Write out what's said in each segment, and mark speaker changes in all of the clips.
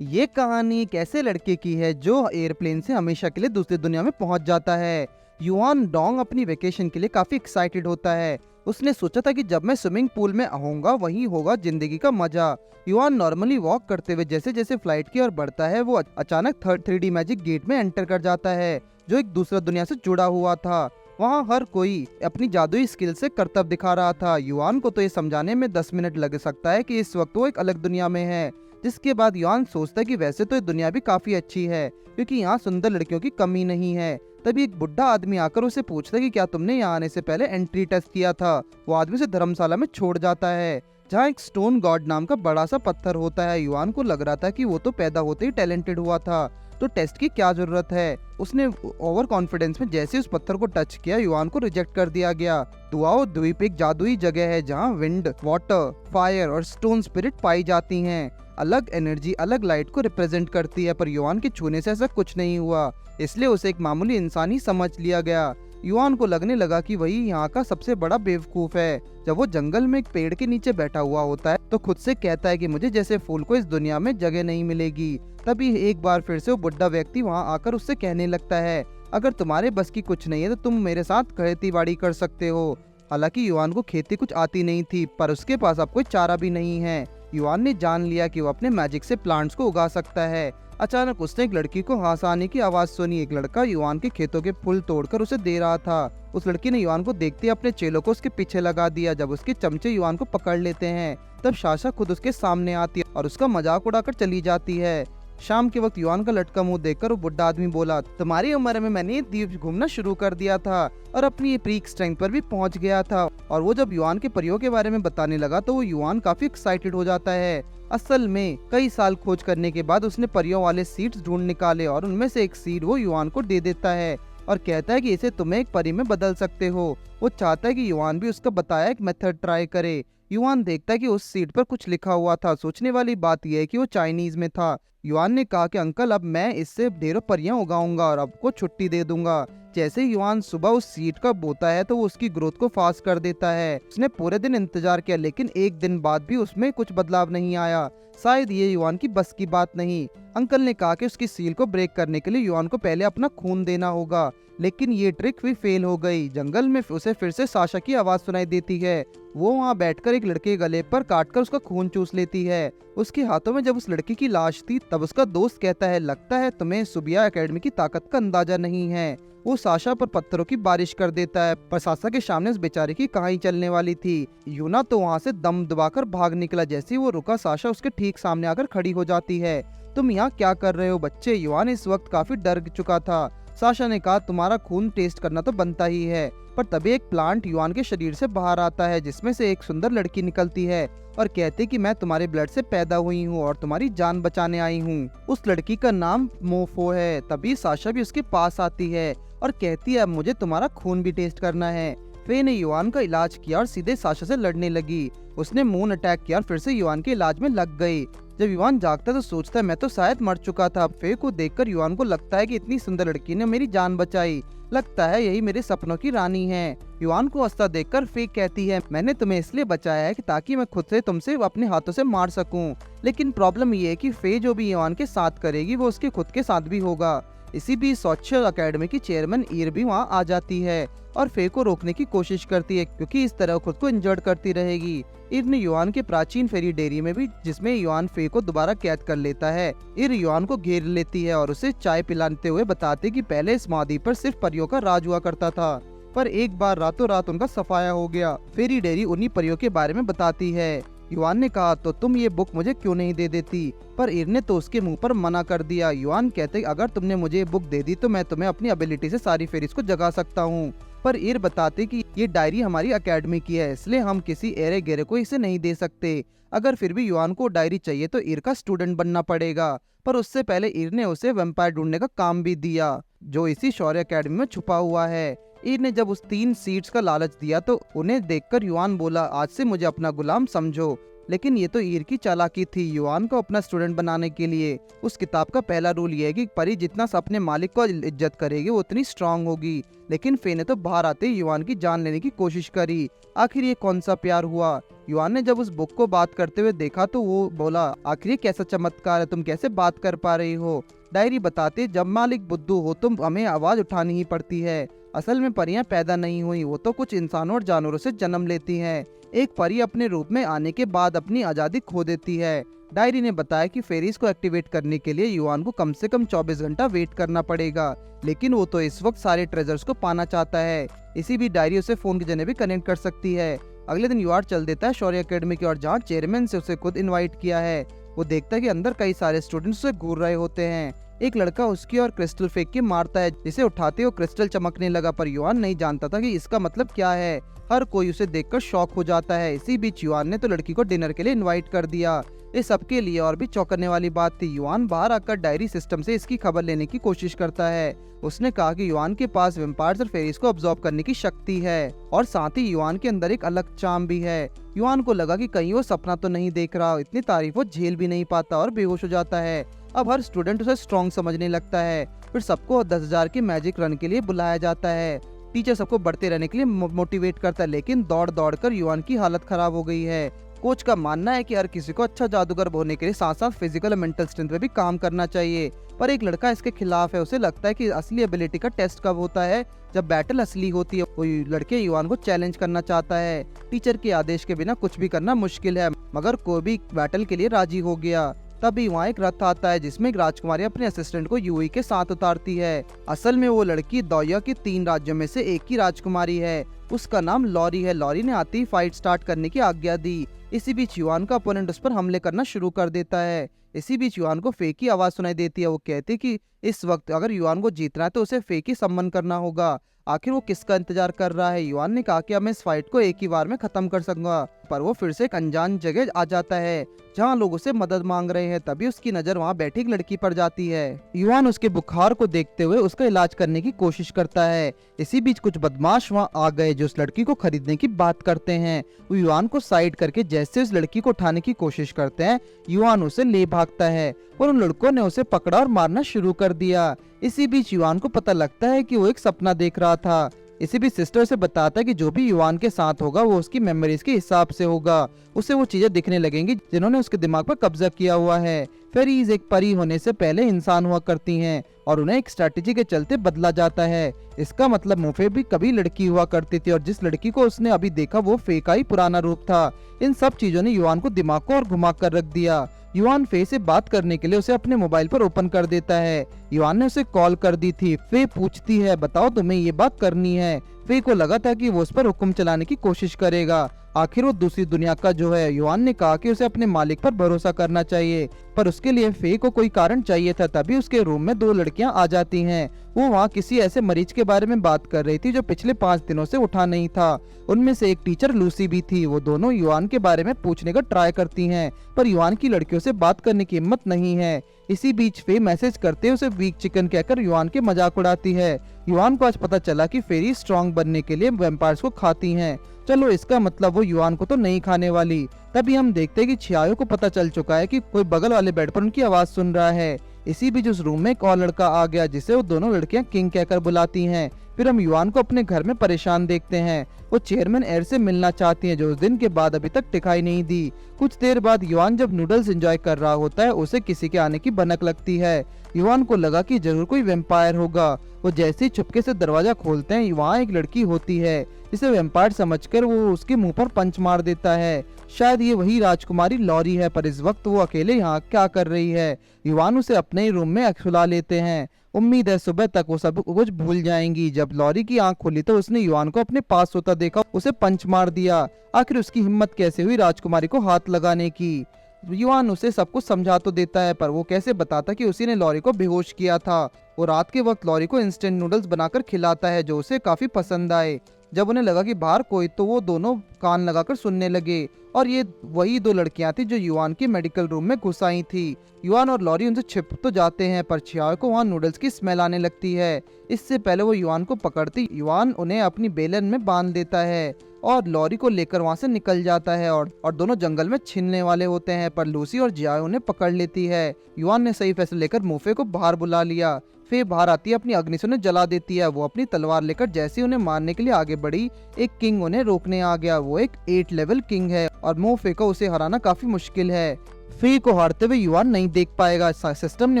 Speaker 1: ये कहानी एक ऐसे लड़के की है जो एयरप्लेन से हमेशा के लिए दूसरी दुनिया में पहुंच जाता है। युआन डोंग अपनी वेकेशन के लिए काफी एक्साइटेड होता है। उसने सोचा था कि जब मैं स्विमिंग पूल में आऊंगा वहीं होगा जिंदगी का मजा। युआन नॉर्मली वॉक करते हुए जैसे जैसे फ्लाइट की ओर बढ़ता है वो अचानक 3D मैजिक गेट में एंटर कर जाता है जो एक दूसरा दुनिया से जुड़ा हुआ था। वहाँ हर कोई अपनी जादुई स्किल से करतब दिखा रहा था। युआन को तो ये समझाने में 10 मिनट लग सकता है कि इस वक्त वो एक अलग दुनिया में है। जिसके बाद युआन सोचता है कि वैसे तो ये दुनिया भी काफी अच्छी है क्योंकि यहाँ सुंदर लड़कियों की कमी नहीं है। तभी एक बुढ़ा आदमी आकर उसे पूछता है कि क्या तुमने यहाँ आने से पहले एंट्री टेस्ट किया था। वो आदमी उसे धर्मशाला में छोड़ जाता है जहाँ एक स्टोन गॉड नाम का बड़ा सा पत्थर होता है। युआन को लग रहा था कि वो तो पैदा होते ही टैलेंटेड हुआ था तो टेस्ट की क्या जरूरत है। उसने ओवर कॉन्फिडेंस में जैसे उस पत्थर को टच किया युआन को रिजेक्ट कर दिया गया। दुआओ द्वीप एक जादुई जगह है जहाँ विंड, वाटर, फायर और स्टोन स्पिरिट पाई जाती हैं। अलग एनर्जी अलग लाइट को रिप्रेजेंट करती है पर युआन के छूने से ऐसा कुछ नहीं हुआ, इसलिए उसे एक मामूली इंसान ही समझ लिया गया। युआन को लगने लगा कि वही यहाँ का सबसे बड़ा बेवकूफ है। जब वो जंगल में एक पेड़ के नीचे बैठा हुआ होता है तो खुद से कहता है कि मुझे जैसे फूल को इस दुनिया में जगह नहीं मिलेगी। तभी एक बार फिर से वो बुढ़ा व्यक्ति वहाँ आकर उससे कहने लगता है, अगर तुम्हारे बस की कुछ नहीं है तो तुम मेरे साथ खेती बाड़ी कर सकते हो। हालांकि युआन को खेती कुछ आती नहीं थी पर उसके पास अब कोई चारा भी नहीं है। युआन ने जान लिया कि वो अपने मैजिक से प्लांट्स को उगा सकता है। अचानक उसने एक लड़की को हंसाने की आवाज सुनी। एक लड़का युआन के खेतों के फूल तोड़कर उसे दे रहा था। उस लड़की ने युआन को देखते ही अपने चेलों को उसके पीछे लगा दिया। जब उसके चमचे युआन को पकड़ लेते हैं तब साशा खुद उसके सामने आती है और उसका मजाक उड़ाकर चली जाती है। शाम के वक्त युआन का लटका मुंह देखकर वो बुढ़ा आदमी बोला, तुम्हारी उम्र में मैंने ये द्वीप घूमना शुरू कर दिया था और अपनी पीक स्ट्रेंथ पर भी पहुंच गया था। और वो जब युआन के परियों के बारे में बताने लगा तो वो युआन काफी एक्साइटेड हो जाता है। असल में कई साल खोज करने के बाद उसने परियों वाले सीड्स ढूंढ निकाले और उनमें से एक सीड वो युआन को दे देता है और कहता है कि इसे तुम्हें एक परी में बदल सकते हो। वो चाहता है कि युआन भी उसका बताया एक मेथड ट्राई करे। युआन देखता है कि उस सीट पर कुछ लिखा हुआ था। सोचने वाली बात यह है कि वो चाइनीज में था। युआन ने कहा कि अंकल अब मैं इससे ढेरों परियां उगाऊंगा और आपको छुट्टी दे दूंगा। जैसे ही युआन सुबह उस सीट का बोता है तो वो उसकी ग्रोथ को फास्ट कर देता है। उसने पूरे दिन इंतजार किया लेकिन एक दिन बाद भी उसमें कुछ बदलाव नहीं आया। शायद ये युआन की बस की बात नहीं। अंकल ने कहा कि उसकी सील को ब्रेक करने के लिए युआन को पहले अपना खून देना होगा लेकिन ये ट्रिक भी फेल हो गई। जंगल में उसे फिर से साशा की आवाज सुनाई देती है। वो वहाँ बैठकर एक लड़के के गले पर काटकर उसका खून चूस लेती है। उसके हाथों में जब उस लड़की की लाश थी तब उसका दोस्त कहता है, लगता है तुम्हें सुबिया एकेडमी की ताकत का अंदाजा नहीं है। वो साशा पर पत्थरों की बारिश कर देता है पर साशा के सामने उस बेचारे की कहानी चलने वाली थी। यूना तो वहाँ से दम दबाकर भाग निकला। जैसे ही वो रुका साशा उसके ठीक सामने आकर खड़ी हो जाती है। तुम यहाँ क्या कर रहे हो बच्चे? युआन इस वक्त काफी डर चुका था। साशा ने कहा, तुम्हारा खून टेस्ट करना तो बनता ही है। पर तभी एक प्लांट युआन के शरीर से बाहर आता है जिसमें से एक सुंदर लड़की निकलती है और कहती कि मैं तुम्हारे ब्लड से पैदा हुई हूँ और तुम्हारी जान बचाने आई हूँ। उस लड़की का नाम मोफो है। तभी साशा भी उसके पास आती है और कहती है, अब मुझे तुम्हारा खून भी टेस्ट करना है। फे ने युआन का इलाज किया और सीधे साशा से लड़ने लगी। उसने मून अटैक किया और फिर से युआन के इलाज में लग गई। जब युआन जागता तो सोचता है मैं तो शायद मर चुका था। फे को देखकर युआन को लगता है कि इतनी सुंदर लड़की ने मेरी जान बचाई। लगता है यही मेरे सपनों की रानी है। युआन को हंसता देखकर फे कहती है, मैंने तुम्हें इसलिए बचाया है कि ताकि मैं खुद से तुमसे अपने हाथों से मार सकूं। लेकिन प्रॉब्लम ये है कि फे जो भी युआन के साथ करेगी वो उसके खुद के साथ भी होगा। इसी बीच सोशल अकेडमी की चेयरमैन ईर भी वहाँ आ जाती है और फे को रोकने की कोशिश करती है क्योंकि इस तरह खुद को इंजर्ड करती रहेगी। ईर ने युआन के प्राचीन फेरी डेयरी में भी जिसमें युआन फे को दोबारा कैद कर लेता है। ईर युआन को घेर लेती है और उसे चाय पिलाते हुए बताते कि पहले इस महाद्वीप पर सिर्फ परियों का राज हुआ करता था पर एक बार रातों रात उनका सफाया हो गया। फेरी डेयरी उन्हीं परियों के बारे में बताती है। युआन ने कहा, तो तुम ये बुक मुझे क्यों नहीं दे देती? पर ईर ने तो उसके मुंह पर मना कर दिया। युआन कहते, अगर तुमने मुझे ये बुक दे दी तो मैं तुम्हें अपनी एबिलिटी से सारी फेरीज को जगा सकता हूँ। पर ईर बताते कि ये डायरी हमारी एकेडमी की है इसलिए हम किसी एरे गेरे को इसे नहीं दे सकते। अगर फिर भी युआन को डायरी चाहिए तो ईर का स्टूडेंट बनना पड़ेगा। पर उससे पहले ईर ने उसे वेम्पायर ढूंढने का काम भी दिया जो इसी शौर्य एकेडमी में छुपा हुआ है। ईर ने जब उस 3 सीट्स का लालच दिया तो उन्हें देखकर युआन बोला, आज से मुझे अपना गुलाम समझो। लेकिन ये तो ईर की चालाकी थी युआन को अपना स्टूडेंट बनाने के लिए। उस किताब का पहला रूल ये है कि परी जितना अपने मालिक को इज्जत करेगी वो उतनी स्ट्रांग होगी। लेकिन फे ने तो बाहर आते ही युआन की जान लेने की कोशिश करी। आखिर ये कौन सा प्यार हुआ? युआन ने जब उस बुक को बात करते हुए देखा तो वो बोला, आखिर ये कैसा चमत्कार है, तुम कैसे बात कर पा रही हो? डायरी बताते, जब मालिक बुद्धू हो तो हमें आवाज उठानी ही पड़ती है। असल में परियां पैदा नहीं हुई, वो तो कुछ इंसानों और जानवरों से जन्म लेती हैं। एक परी अपने रूप में आने के बाद अपनी आजादी खो देती है। डायरी ने बताया कि फेरीज को एक्टिवेट करने के लिए युआन को कम से कम 24 घंटा वेट करना पड़ेगा, लेकिन वो तो इस वक्त सारे ट्रेजर्स को पाना चाहता है। इसी भी डायरी उसे फोन के जरिए भी कनेक्ट कर सकती है। अगले दिन युआन चल देता है शौर्य एकेडमी की ओर, जहाँ चेयरमैन से उसे खुद इनवाइट किया है। वो देखता है कि अंदर कई सारे स्टूडेंट्स उसे घूर रहे होते हैं। एक लड़का उसकी और क्रिस्टल फेंक के मारता है, जिसे उठाते वो क्रिस्टल चमकने लगा, पर युआन नहीं जानता था कि इसका मतलब क्या है। हर कोई उसे देखकर शॉक हो जाता है। इसी बीच युआन ने तो लड़की को डिनर के लिए इनवाइट कर दिया। इस सबके लिए और भी चौंकाने वाली बात थी, युआन बाहर आकर डायरी सिस्टम से इसकी खबर लेने की कोशिश करता है। उसने कहा कि युआन के पास वेम्पायर्स और फेरीज को अब्सॉर्ब करने की शक्ति है, और साथ ही युआन के अंदर एक अलग चार्म भी है। युआन को लगा कि कहीं वो सपना तो नहीं देख रहा। इतनी तारीफ वो झेल भी नहीं पाता और बेहोश हो जाता है। अब हर स्टूडेंट उसे स्ट्रॉन्ग समझने लगता है। फिर सबको 10,000 के मैजिक रन के लिए बुलाया जाता है। टीचर सबको बढ़ते रहने के लिए मोटिवेट करता है, लेकिन दौड़ दौड़ कर युआन की हालत खराब हो गई है। कोच का मानना है कि हर किसी को अच्छा जादूगर होने के लिए साथ साथ फिजिकल और मेंटल स्ट्रेंथ पे भी काम करना चाहिए, पर एक लड़का इसके खिलाफ है। उसे लगता है कि असली एबिलिटी का टेस्ट कब होता है, जब बैटल असली होती है। वो लड़के युआन को चैलेंज करना चाहता है। टीचर के आदेश के बिना कुछ भी करना मुश्किल है, मगर कोई भी बैटल के लिए राजी हो गया। तभी वहाँ एक रथ आता है जिसमें एक राजकुमारी अपने असिस्टेंट को यूई के साथ उतारती है। असल में वो लड़की दौया के 3 राज्यों में से एक की राजकुमारी है। उसका नाम लॉरी है। लॉरी ने आते ही फाइट स्टार्ट करने की आज्ञा दी। इसी बीच युआन का अपोनेंट उस पर हमले करना शुरू कर देता है। इसी बीच युआन को फे की आवाज सुनाई देती है। वो कहती कि इस वक्त अगर युआन को जीतना है तो उसे फे की सम्मान करना होगा। आखिर वो किसका इंतजार कर रहा है? युआन ने कहा कि अब मैं इस फाइट को एक ही बार में खत्म कर सकूंगा, पर वो फिर से एक अनजान जगह आ जाता है जहाँ लोग उसे मदद मांग रहे हैं। तभी उसकी नजर वहाँ बैठी एक लड़की पर जाती है। युआन उसके बुखार को देखते हुए उसका इलाज करने की कोशिश करता है। इसी बीच कुछ बदमाश वहाँ आ गए जो उस लड़की को खरीदने की बात करते हैं। वो युआन को साइड करके जैसे उस लड़की को उठाने की कोशिश करते हैं, युआन उसे ले भागता है और उन लड़कों ने उसे पकड़ा और मारना शुरू कर दिया। इसी बीच युआन को पता लगता है कि वो एक सपना देख रहा था। इसी बीच सिस्टर से बताता है कि जो भी युआन के साथ होगा वो उसकी मेमोरीज के हिसाब से होगा। उसे वो चीजें दिखने लगेंगी जिन्होंने उसके दिमाग पर कब्जा किया हुआ है। फेरीज एक परी होने से पहले इंसान हुआ करती हैं और उन्हें एक स्ट्रैटेजी के चलते बदला जाता है। इसका मतलब मुफे भी कभी लड़की हुआ करती थी और जिस लड़की को उसने अभी देखा वो फे का ही पुराना रूप था। इन सब चीजों ने युआन को दिमाग को और घुमा कर रख दिया। युआन फे से बात करने के लिए उसे अपने मोबाइल पर ओपन कर देता है। युआन ने उसे कॉल कर दी थी। फे पूछती है, बताओ तुम्हें ये बात करनी है? फे को लगा था कि वो उस पर हुक्म चलाने की कोशिश करेगा। आखिर वो दूसरी दुनिया का जो है। युआन ने कहा कि उसे अपने मालिक पर भरोसा करना चाहिए, पर उसके लिए फे को कोई कारण चाहिए था। तभी उसके रूम में 2 लड़कियां आ जाती हैं। वो वहाँ किसी ऐसे मरीज के बारे में बात कर रही थी जो पिछले 5 दिनों से उठा नहीं था। उनमें से एक टीचर लूसी भी थी। वो दोनों युआन के बारे में पूछने का ट्राई करती हैं, पर युआन की लड़कियों से बात करने की हिम्मत नहीं है। इसी बीच फे मैसेज करते उसे वीक चिकन कहकर युआन के मजाक उड़ाती है। युआन को आज पता चला कि फेरी स्ट्रॉन्ग बनने के लिए वैम्पायर्स को खाती हैं। चलो, इसका मतलब वो युआन को तो नहीं खाने वाली। तभी हम देखते हैं कि छियाओ को पता चल चुका है कि कोई बगल वाले बेड पर उनकी आवाज सुन रहा है। इसी बीच उस रूम में एक और लड़का आ गया जिसे वो दोनों लड़कियां किंग कहकर बुलाती हैं। फिर हम युआन को अपने घर में परेशान देखते हैं। वो चेयरमैन एयर से मिलना चाहती हैं जो उस दिन के बाद अभी तक दिखाई नहीं दी। कुछ देर बाद युआन जब नूडल्स एंजॉय कर रहा होता है, उसे किसी के आने की भनक लगती है। युआन को लगा कि जरूर कोई वैम्पायर होगा। वो जैसे ही चुपके से दरवाजा खोलते हैं, वहाँ एक लड़की होती है जिसे वैम्पायर समझकर वो उसके मुंह पर पंच मार देता है। शायद ये वही राजकुमारी लॉरी है, पर इस वक्त वो अकेले यहाँ क्या कर रही है? युआन उसे अपने ही रूम में सुला लेते हैं। उम्मीद है सुबह तक वो सब कुछ भूल जाएंगी। जब लॉरी की आंख खुली तो उसने युआन को अपने पास सोता देखा, उसे पंच मार दिया। आखिर उसकी हिम्मत कैसे हुई राजकुमारी को हाथ लगाने की? युआन उसे सब कुछ समझा तो देता है, पर वो कैसे बताता कि उसी ने लॉरी को बेहोश किया था। वो रात के वक्त लॉरी को इंस्टेंट नूडल्स बनाकर खिलाता है जो उसे काफी पसंद आए। जब उन्हें लगा कि बाहर कोई, तो वो दोनों कान लगाकर सुनने लगे और ये वही दो लड़कियां थी जो युआन के मेडिकल रूम में घुस आई थी। युआन और लॉरी उनसे छिप तो जाते हैं पर छियाओ को वहाँ नूडल्स की स्मेल आने लगती है। इससे पहले वो युआन को पकड़ती, युआन उन्हें अपनी बेलन में बांध देता है और लॉरी को लेकर वहाँ से निकल जाता है और दोनों जंगल में छिनने वाले होते हैं, पर लूसी और जियाओ उन्हें पकड़ लेती है। युआन ने सही फैसला लेकर मोफे को बाहर बुला लिया। फे बाहर आती है, अपनी अग्नि से उन्हें जला देती है। वो अपनी तलवार लेकर जैसे ही उन्हें मारने के लिए आगे बढ़ी, एक किंग उन्हें रोकने आ गया। वो एक 8 लेवल किंग है और मोफे को उसे हराना काफी मुश्किल है। फे को हारते हुए युआन नहीं देख पाएगा। सिस्टम ने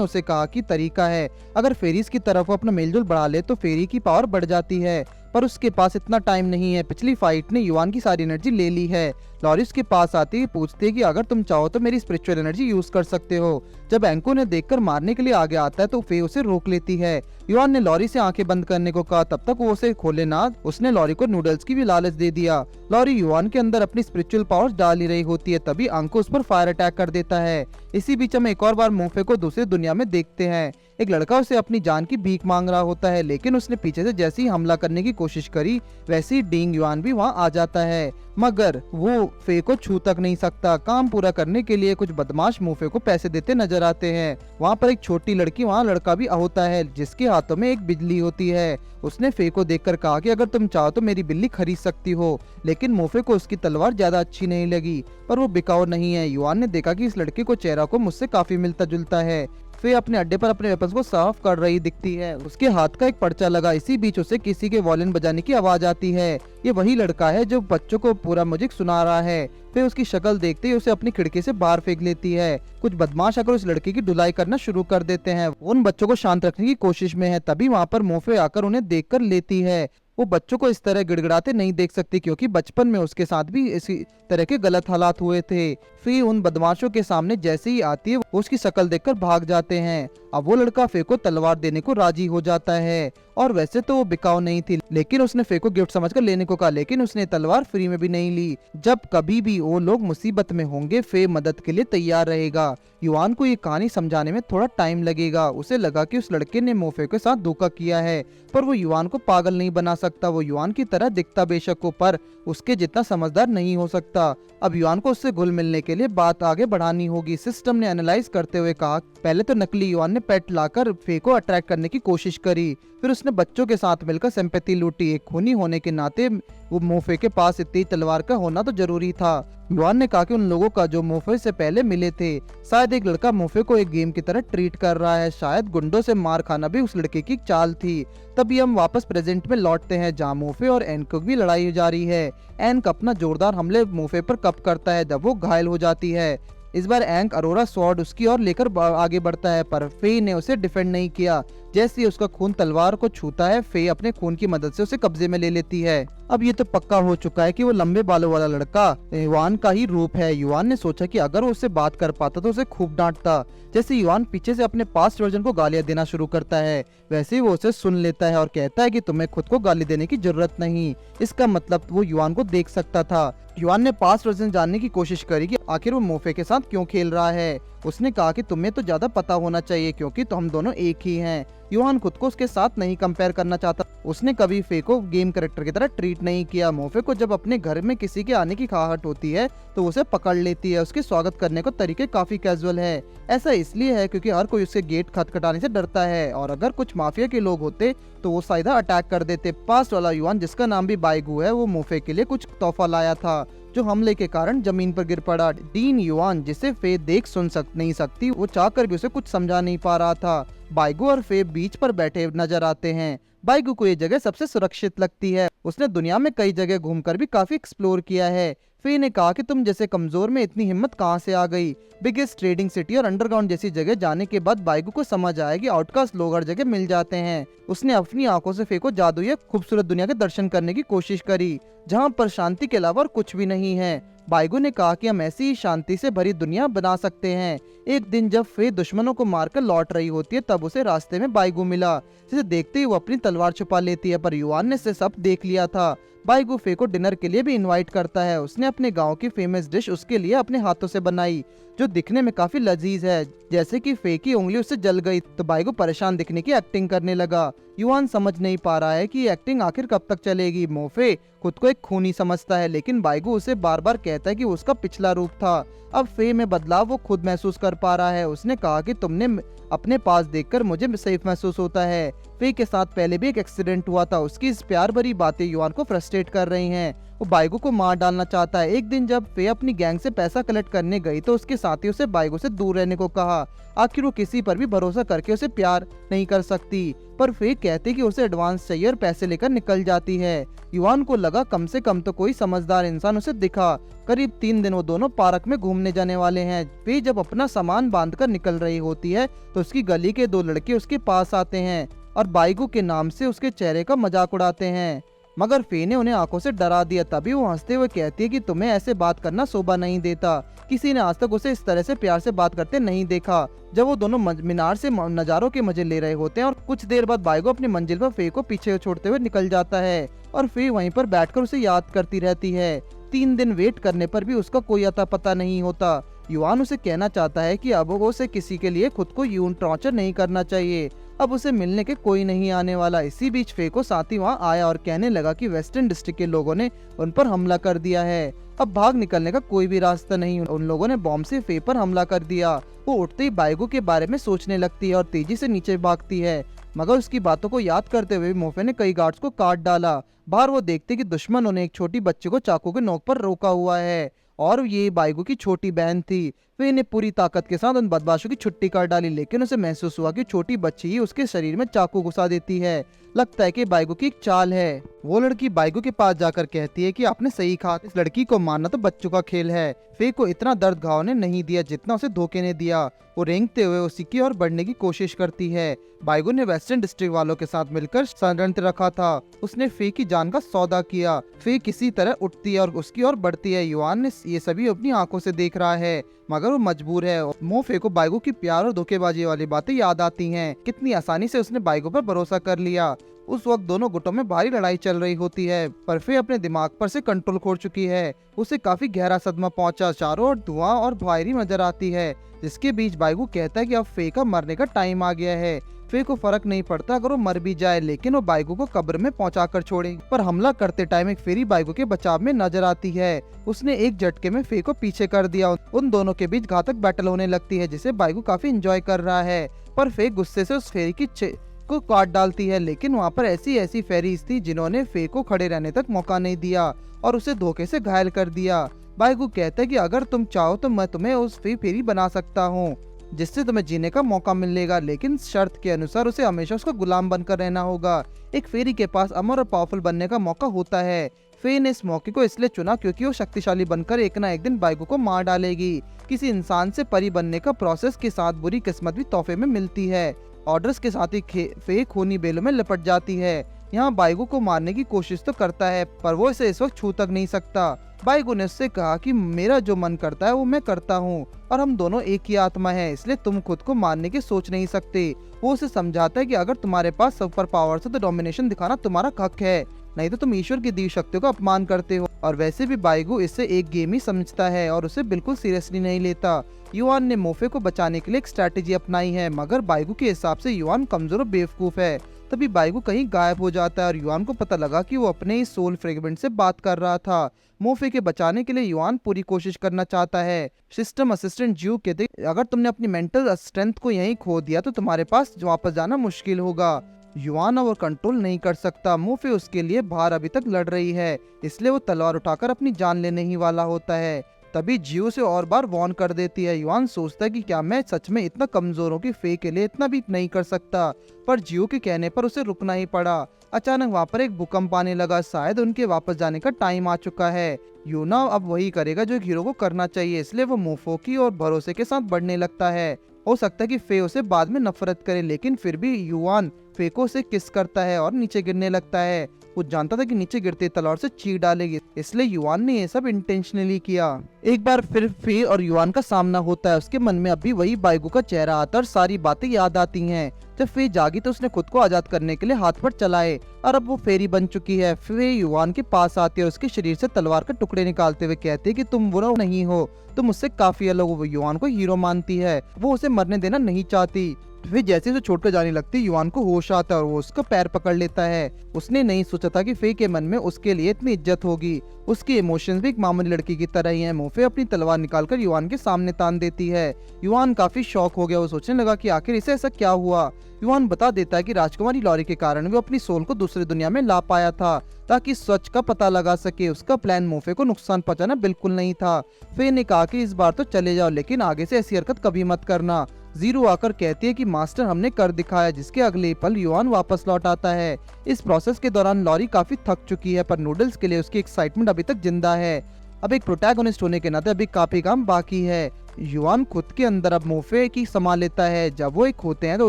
Speaker 1: उसे कहा कि तरीका है, अगर फेरीज की तरफ वो अपना मेलजोल बढ़ा ले तो फेरी की पावर बढ़ जाती है, पर उसके पास इतना टाइम नहीं है। पिछली फाइट ने युआन की सारी एनर्जी ले ली है। लॉरी उसके पास आती है, पूछती है कि अगर तुम चाहो तो मेरी स्पिरिचुअल एनर्जी यूज कर सकते हो। जब एंको ने देखकर मारने के लिए आगे आता है तो फे उसे रोक लेती है। युआन ने लॉरी से आंखें बंद करने को कहा, तब तक वो उसे खोले ना। उसने लॉरी को नूडल्स की भी लालच दे दिया। लॉरी युआन के अंदर अपनी स्पिरिचुअल पावर्स डाल ही रही होती है, तभी एंको उस पर फायर अटैक कर देता है। इसी बीच हम एक और बार मोफे को दूसरी दुनिया में देखते हैं। एक लड़का उसे अपनी जान की भीख मांग रहा होता है, लेकिन उसने पीछे से जैसे ही हमला करने की कोशिश करी, वैसे ही डिंग युआन भी वहाँ आ जाता है, मगर वो फे को छू तक नहीं सकता। काम पूरा करने के लिए कुछ बदमाश मोफे को पैसे देते नजर आते हैं। वहाँ पर एक छोटी लड़की, वहाँ लड़का भी होता है जिसके हाथों में एक बिजली होती है। उसने फे को देखकर कहा कि अगर तुम चाहो तो मेरी बिल्ली खरीद सकती हो, लेकिन मोफे को उसकी तलवार ज्यादा अच्छी नहीं लगी, पर वो बिकाऊ नहीं है। युआन ने देखा कि इस लड़के को चेहरा को मुझसे काफी मिलता जुलता है। फे अपने अड्डे पर अपने वेपन्स को साफ कर रही दिखती है। उसके हाथ का एक पर्चा लगा। इसी बीच उसे किसी के वॉयलिन बजाने की आवाज आती है। ये वही लड़का है जो बच्चों को पूरा म्यूजिक सुना रहा है। फिर उसकी शक्ल देखते ही उसे अपनी खिड़की से बाहर फेंक लेती है। कुछ बदमाश आकर उस लड़के की धुलाई करना शुरू कर देते हैं। उन बच्चों को शांत रखने की कोशिश में है, तभी वहाँ पर मोफे आकर उन्हें देखकर लेती है। वो बच्चों को इस तरह गिड़गिड़ाते नहीं देख सकती, क्योंकि बचपन में उसके साथ भी इसी तरह के गलत हालात हुए थे। फिर उन बदमाशों के सामने जैसे ही आती है, वो उसकी शक्ल देखकर भाग जाते हैं। अब वो लड़का फे को तलवार देने को राजी हो जाता है, और वैसे तो वो बिकाऊ नहीं थी, लेकिन उसने फे को गिफ्ट समझकर लेने को कहा, लेकिन उसने तलवार फ्री में भी नहीं ली। जब कभी भी वो लोग मुसीबत में होंगे, फे मदद के लिए तैयार रहेगा। युआन को ये कहानी समझाने में थोड़ा टाइम लगेगा। उसे लगा कि उस लड़के ने मोफे के साथ धोखा किया है, पर वो युआन को पागल नहीं बना सकता। वो युआन की तरह दिखता बेशक हो, पर उसके जितना समझदार नहीं हो सकता। अब युआन को उससे घुल मिलने के लिए बात आगे बढ़ानी होगी। सिस्टम ने एनालाइज करते हुए कहा, पहले तो नकली युआन ने पेट लाकर फे को अट्रैक्ट करने की कोशिश करी, फिर उसने बच्चों के साथ मिलकर सिंपैथी लूटी। एक खूनी होने के नाते वो मोफे के पास इतनी तलवार का होना तो जरूरी था। युआन ने कहा कि उन लोगों का जो मोफे से पहले मिले थे, शायद एक लड़का मोफे को एक गेम की तरह ट्रीट कर रहा है। शायद गुंडों से मार खाना भी उस लड़के की चाल थी। तभी हम वापस प्रेजेंट में लौटते हैं, जहाँ मोफे और एनक की लड़ाई जारी है। एनक अपना जोरदार हमले मोफे पर कब करता है जब वो घायल हो जाती है। इस बार एंक अरोरा स्वॉर्ड उसकी ओर लेकर आगे बढ़ता है, पर फे ने उसे डिफेंड नहीं किया। जैसे ही उसका खून तलवार को छूता है, फे अपने खून की मदद से उसे कब्जे में ले लेती है। अब ये तो पक्का हो चुका है कि वो लंबे बालों वाला लड़का युआन का ही रूप है। युआन ने सोचा कि अगर वो उससे बात कर पाता तो उसे खूब डांटता। जैसे युआन पीछे से अपने पास्ट वर्जन को गालियां देना शुरू करता है, वैसे ही वो उसे सुन लेता है और कहता है कि तुम्हें खुद को गाली देने की जरूरत नहीं। इसका मतलब वो युआन को देख सकता था। युआन ने पास्ट वर्जन जानने की कोशिश करी कि आखिर वो मोफे के साथ क्यों खेल रहा है। उसने कहा कि तुम्हें तो ज्यादा पता होना चाहिए, क्योंकि तो हम दोनों एक ही हैं। युआन खुद को उसके साथ नहीं कंपेयर करना चाहता। उसने कभी फे को गेम कैरेक्टर की तरह ट्रीट नहीं किया। मोफे को जब अपने घर में किसी के आने की खाहट होती है तो उसे पकड़ लेती है। उसके स्वागत करने को तरीके काफी कैजुअल है। ऐसा इसलिए है क्योंकि हर कोई उसके गेट खटखटाने से डरता है, और अगर कुछ माफिया के लोग होते तो वो सीधा अटैक कर देते। पास्ट वाला युआन, जिसका नाम भी बाइगू है, वो मोफे के लिए कुछ तोहफा लाया था जो हमले के कारण जमीन पर गिर पड़ा। डीन युआन, जिसे फे देख सुन नहीं सकती, वो चाहकर भी उसे कुछ समझा नहीं पा रहा था। बाइगू और फे बीच पर बैठे नजर आते हैं। बाइगू को ये जगह सबसे सुरक्षित लगती है। उसने दुनिया में कई जगह घूमकर भी काफी एक्सप्लोर किया है। फे ने कहा कि तुम जैसे कमजोर में इतनी हिम्मत कहाँ से आ गई। बिगेस्ट ट्रेडिंग सिटी और अंडरग्राउंड जैसी जगह जाने के बाद बाइगू को समझ आया कि आउटकास्ट लोग हर जगह मिल जाते हैं। उसने अपनी आंखों से फे को जादुई खूबसूरत दुनिया के दर्शन करने की कोशिश करी। जहाँ पर शांति के अलावा और कुछ भी नहीं है। बाइगो ने कहा कि हम ऐसी ही शांति से भरी दुनिया बना सकते हैं। एक दिन जब फे दुश्मनों को मारकर लौट रही होती है तब उसे रास्ते में बाइगो मिला, जिसे देखते ही वो अपनी तलवार छुपा लेती है, पर युआन ने इसे सब देख लिया था। बाइगो फे को डिनर के लिए भी इनवाइट करता है। उसने अपने गांव की फेमस डिश उसके लिए अपने हाथों से बनाई, जो दिखने में काफी लजीज है। जैसे कि फे की उंगली उससे जल गई तो बाइगो परेशान दिखने की एक्टिंग करने लगा। युआन समझ नहीं पा रहा है कि ये एक्टिंग आखिर कब तक चलेगी। मोफे खुद को एक खूनी समझता है, लेकिन बाइगो उसे बार बार कहता है कि उसका पिछला रूप था। अब फे में बदलाव वो खुद महसूस कर पा रहा है। उसने कहा कि तुमने अपने पास देखकर मुझे सेफ महसूस होता है। फे के साथ पहले भी एक एक्सीडेंट हुआ था। उसकी इस प्यार भरी बातें युआन को फ्रस्ट्रेट कर रही हैं। वो बाइगो को मार डालना चाहता है। एक दिन जब फे अपनी गैंग से पैसा कलेक्ट करने गई तो उसके साथियों से बाइगो से दूर रहने को कहा। आखिर वो किसी पर भी भरोसा करके उसे प्यार नहीं कर सकती, पर फे कहती कि उसे एडवांस चाहिए और पैसे लेकर निकल जाती है। युआन को लगा कम से कम तो कोई समझदार इंसान उसे दिखा। करीब 3 दिन वो दोनों पार्क में घूमने जाने वाले हैं। फे जब अपना सामान बांधकर निकल रही होती है तो उसकी गली के 2 लड़के उसके पास आते हैं और बाइगो के नाम से उसके चेहरे का मजाक उड़ाते हैं, मगर फे ने उन्हें आंखों से डरा दिया। तभी वो हंसते हुए कहती है कि तुम्हें ऐसे बात करना शोभा नहीं देता। किसी ने आज तक उसे इस तरह से प्यार से बात करते नहीं देखा। जब वो दोनों मीनार से नजारों के मजे ले रहे होते हैं और कुछ देर बाद बाइगो अपनी मंजिल पर फे को पीछे छोड़ते हुए निकल जाता है और फे वहीं पर बैठकर उसे याद करती रहती है। 3 दिन वेट करने पर भी उसका कोई अता पता नहीं होता। युआन उसे कहना चाहता है कि अब उसे किसी के लिए खुद को यूं टॉर्चर नहीं करना चाहिए। अब उसे मिलने के कोई नहीं आने वाला। इसी बीच फे को साथी वहाँ आया और कहने लगा कि वेस्टर्न डिस्ट्रिक्ट के लोगों ने उन पर हमला कर दिया है। अब भाग निकलने का कोई भी रास्ता नहीं। उन लोगों ने बॉम्ब से फे पर हमला कर दिया। वो उठते ही बाइगो के बारे में सोचने लगती है और तेजी से नीचे भागती है, मगर उसकी बातों को याद करते हुए मोफे ने कई गार्ड्स को काट डाला। बाहर वो देखते कि दुश्मनों ने एक छोटी बच्ची को चाकू के नोक पर रोका हुआ है और ये बाइगो की छोटी बहन थी। फे ने पूरी ताकत के साथ उन बदमाशों की छुट्टी कर डाली, लेकिन उसे महसूस हुआ कि छोटी बच्ची ही उसके शरीर में चाकू घुसा देती है। लगता है कि बाइगो की एक चाल है। वो लड़की बाइगो के पास जाकर कहती है कि आपने सही कहा, इस लड़की को मारना तो बच्चों का खेल है। फे को इतना दर्द घाव ने नहीं दिया जितना उसे धोखे ने दिया। वो रेंगते हुए उसी की ओर बढ़ने की कोशिश करती है। बाइगो ने वेस्टर्न डिस्ट्रिक्ट वालों के साथ मिलकर षड्यंत्र रखा था। उसने फे की जान का सौदा किया। फे किसी तरह उठती है और उसकी ओर बढ़ती है। युआन ने ये सभी अपनी आंखों से देख रहा है, मगर वो मजबूर है। मोफे को बाइगो की प्यार और धोखेबाजी वाली बातें याद आती हैं। कितनी आसानी से उसने बाइगो पर भरोसा कर लिया। उस वक्त दोनों गुटों में भारी लड़ाई चल रही होती है, पर फे अपने दिमाग पर से कंट्रोल खो चुकी है। उसे काफी गहरा सदमा पहुंचा। चारों ओर धुआं और फायरिंग नजर आती है, जिसके बीच बाइगो कहता है कि अब फे का मरने का टाइम आ गया है। फे को फर्क नहीं पड़ता अगर वो मर भी जाए, लेकिन वो बाइगो को कब्र में पहुंचाकर छोड़े। पर हमला करते टाइम एक फेरी बाइगो के बचाव में नजर आती है। उसने एक झटके में फे को पीछे कर दिया। उन दोनों के बीच घातक बैटल होने लगती है, जिसे बाइगो काफी एंजॉय कर रहा है। पर फे गुस्से से उस फेरी की को काट डालती है, लेकिन वहाँ पर ऐसी फेरीज थी जिन्होंने फे को खड़े रहने तक मौका नहीं दिया और उसे धोखे से घायल कर दिया। बाइगो कहता है कि अगर तुम चाहो तो मैं तुम्हें उस फेरी बना सकता हूँ, जिससे तुम्हें जीने का मौका मिलेगा, लेकिन शर्त के अनुसार उसे हमेशा उसका गुलाम बनकर रहना होगा। एक फेरी के पास अमर और पावरफुल बनने का मौका होता है। फे ने इस मौके को इसलिए चुना क्योंकि वो शक्तिशाली बनकर एक ना एक दिन बाइगो को मार डालेगी। किसी इंसान से परी बनने का प्रोसेस के साथ बुरी किस्मत भी तोहफे में मिलती है। ऑर्डर्स के साथ ही फे खूनी बेलों में लिपट जाती है। यहाँ बाइगो को मारने की कोशिश तो करता है, पर वो इसे इस वक्त छू तक नहीं सकता। बाइगो ने उससे कहा कि मेरा जो मन करता है वो मैं करता हूँ और हम दोनों एक ही आत्मा है, इसलिए तुम खुद को मारने की सोच नहीं सकते। वो उसे समझाता है कि अगर तुम्हारे पास सुपर पावर्स है तो डोमिनेशन दिखाना तुम्हारा हक है, नहीं तो तुम ईश्वर की दी शक्तियों का अपमान करते हो। और वैसे भी बाइगो इसे एक गेम ही समझता है और उसे बिल्कुल सीरियसली नहीं लेता। युआन ने मोफे को बचाने के लिए एक स्ट्रैटेजी अपनाई है, मगर बाइगो के हिसाब से युआन कमजोर और बेवकूफ है। तभी बाइगो कहीं गायब हो जाता है और युआन को पता लगा कि वो अपने ही सोल फ्रेगमेंट से बात कर रहा था। मोफे के बचाने के लिए युआन पूरी कोशिश करना चाहता है। सिस्टम असिस्टेंट ज्यू कहते अगर तुमने अपनी मेंटल स्ट्रेंथ को यहीं खो दिया तो तुम्हारे पास वापस जाना मुश्किल होगा। युआन अब कंट्रोल नहीं कर सकता। मोफे उसके लिए बाहर अभी तक लड़ रही है, इसलिए वो तलवार उठाकर अपनी जान लेने ही वाला होता है। तभी जियो से और बार वॉर्न कर देती है। युआन सोचता है कि क्या मैं सच में इतना कमजोर हूँ कि फे के लिए इतना भी नहीं कर सकता, पर जियो के कहने पर उसे रुकना ही पड़ा। अचानक वहाँ पर एक भूकंप आने लगा। शायद उनके वापस जाने का टाइम आ चुका है। यूना अब वही करेगा जो एक हीरो को करना चाहिए, इसलिए वो मोफोकी और भरोसे के साथ बढ़ने लगता है। हो सकता है कि फे उसे बाद में नफरत करे, लेकिन फिर भी युआन फे को उसे किस करता है और नीचे गिरने लगता है। वो जानता था कि नीचे गिरते तलवार से चीर डालेगी, इसलिए युआन ने ये सब इंटेंशनली किया। एक बार फिर फे और युआन का सामना होता है। उसके मन में अभी वही बाइगो का चेहरा आता है और सारी बातें याद आती हैं। जब फे जागी तो उसने खुद को आजाद करने के लिए हाथ पर चलाए और अब वो फेरी बन चुकी है। फे युआन के पास आती है और उसके शरीर से तलवार के टुकड़े निकालते हुए कहती है कि तुम बुरा नहीं हो, तुम मुझसे काफी अलग हो। वो युआन को हीरो मानती है, वो उसे मरने देना नहीं चाहती। फिर जैसे उसे छोड़कर जाने लगती, युआन को होश आता है और वो उसका पैर पकड़ लेता है। उसने नहीं सोचा था कि फे के मन में उसके लिए इतनी इज्जत होगी। उसकी इमोशंस भी एक मामूली लड़की की तरह ही हैं। मोफे अपनी तलवार निकालकर युआन के सामने तान देती है। युआन काफी शॉक हो गया। वो सोचने लगा कि आखिर इसे ऐसा क्या हुआ। युआन बता देता है कि राजकुमारी लॉरी के कारण वो अपनी सोल को दूसरी दुनिया में ला पाया था ताकि सच का पता लगा सके। उसका प्लान मोफे को नुकसान पहुंचाना बिल्कुल नहीं था। फे ने कहा कि इस बार तो चले जाओ, लेकिन आगे से ऐसी हरकत कभी मत करना। जीरो आकर कहती है कि मास्टर हमने कर दिखाया, जिसके अगले पल युआन वापस लौट आता है। इस प्रोसेस के दौरान लॉरी काफी थक चुकी है, पर नूडल्स के लिए उसकी एक्साइटमेंट अभी तक जिंदा है। अब एक प्रोटैगोनिस्ट होने के नाते अभी काफी काम बाकी है। युआन खुद के अंदर अब मोफे की समा लेता है। जब वो एक होते हैं तो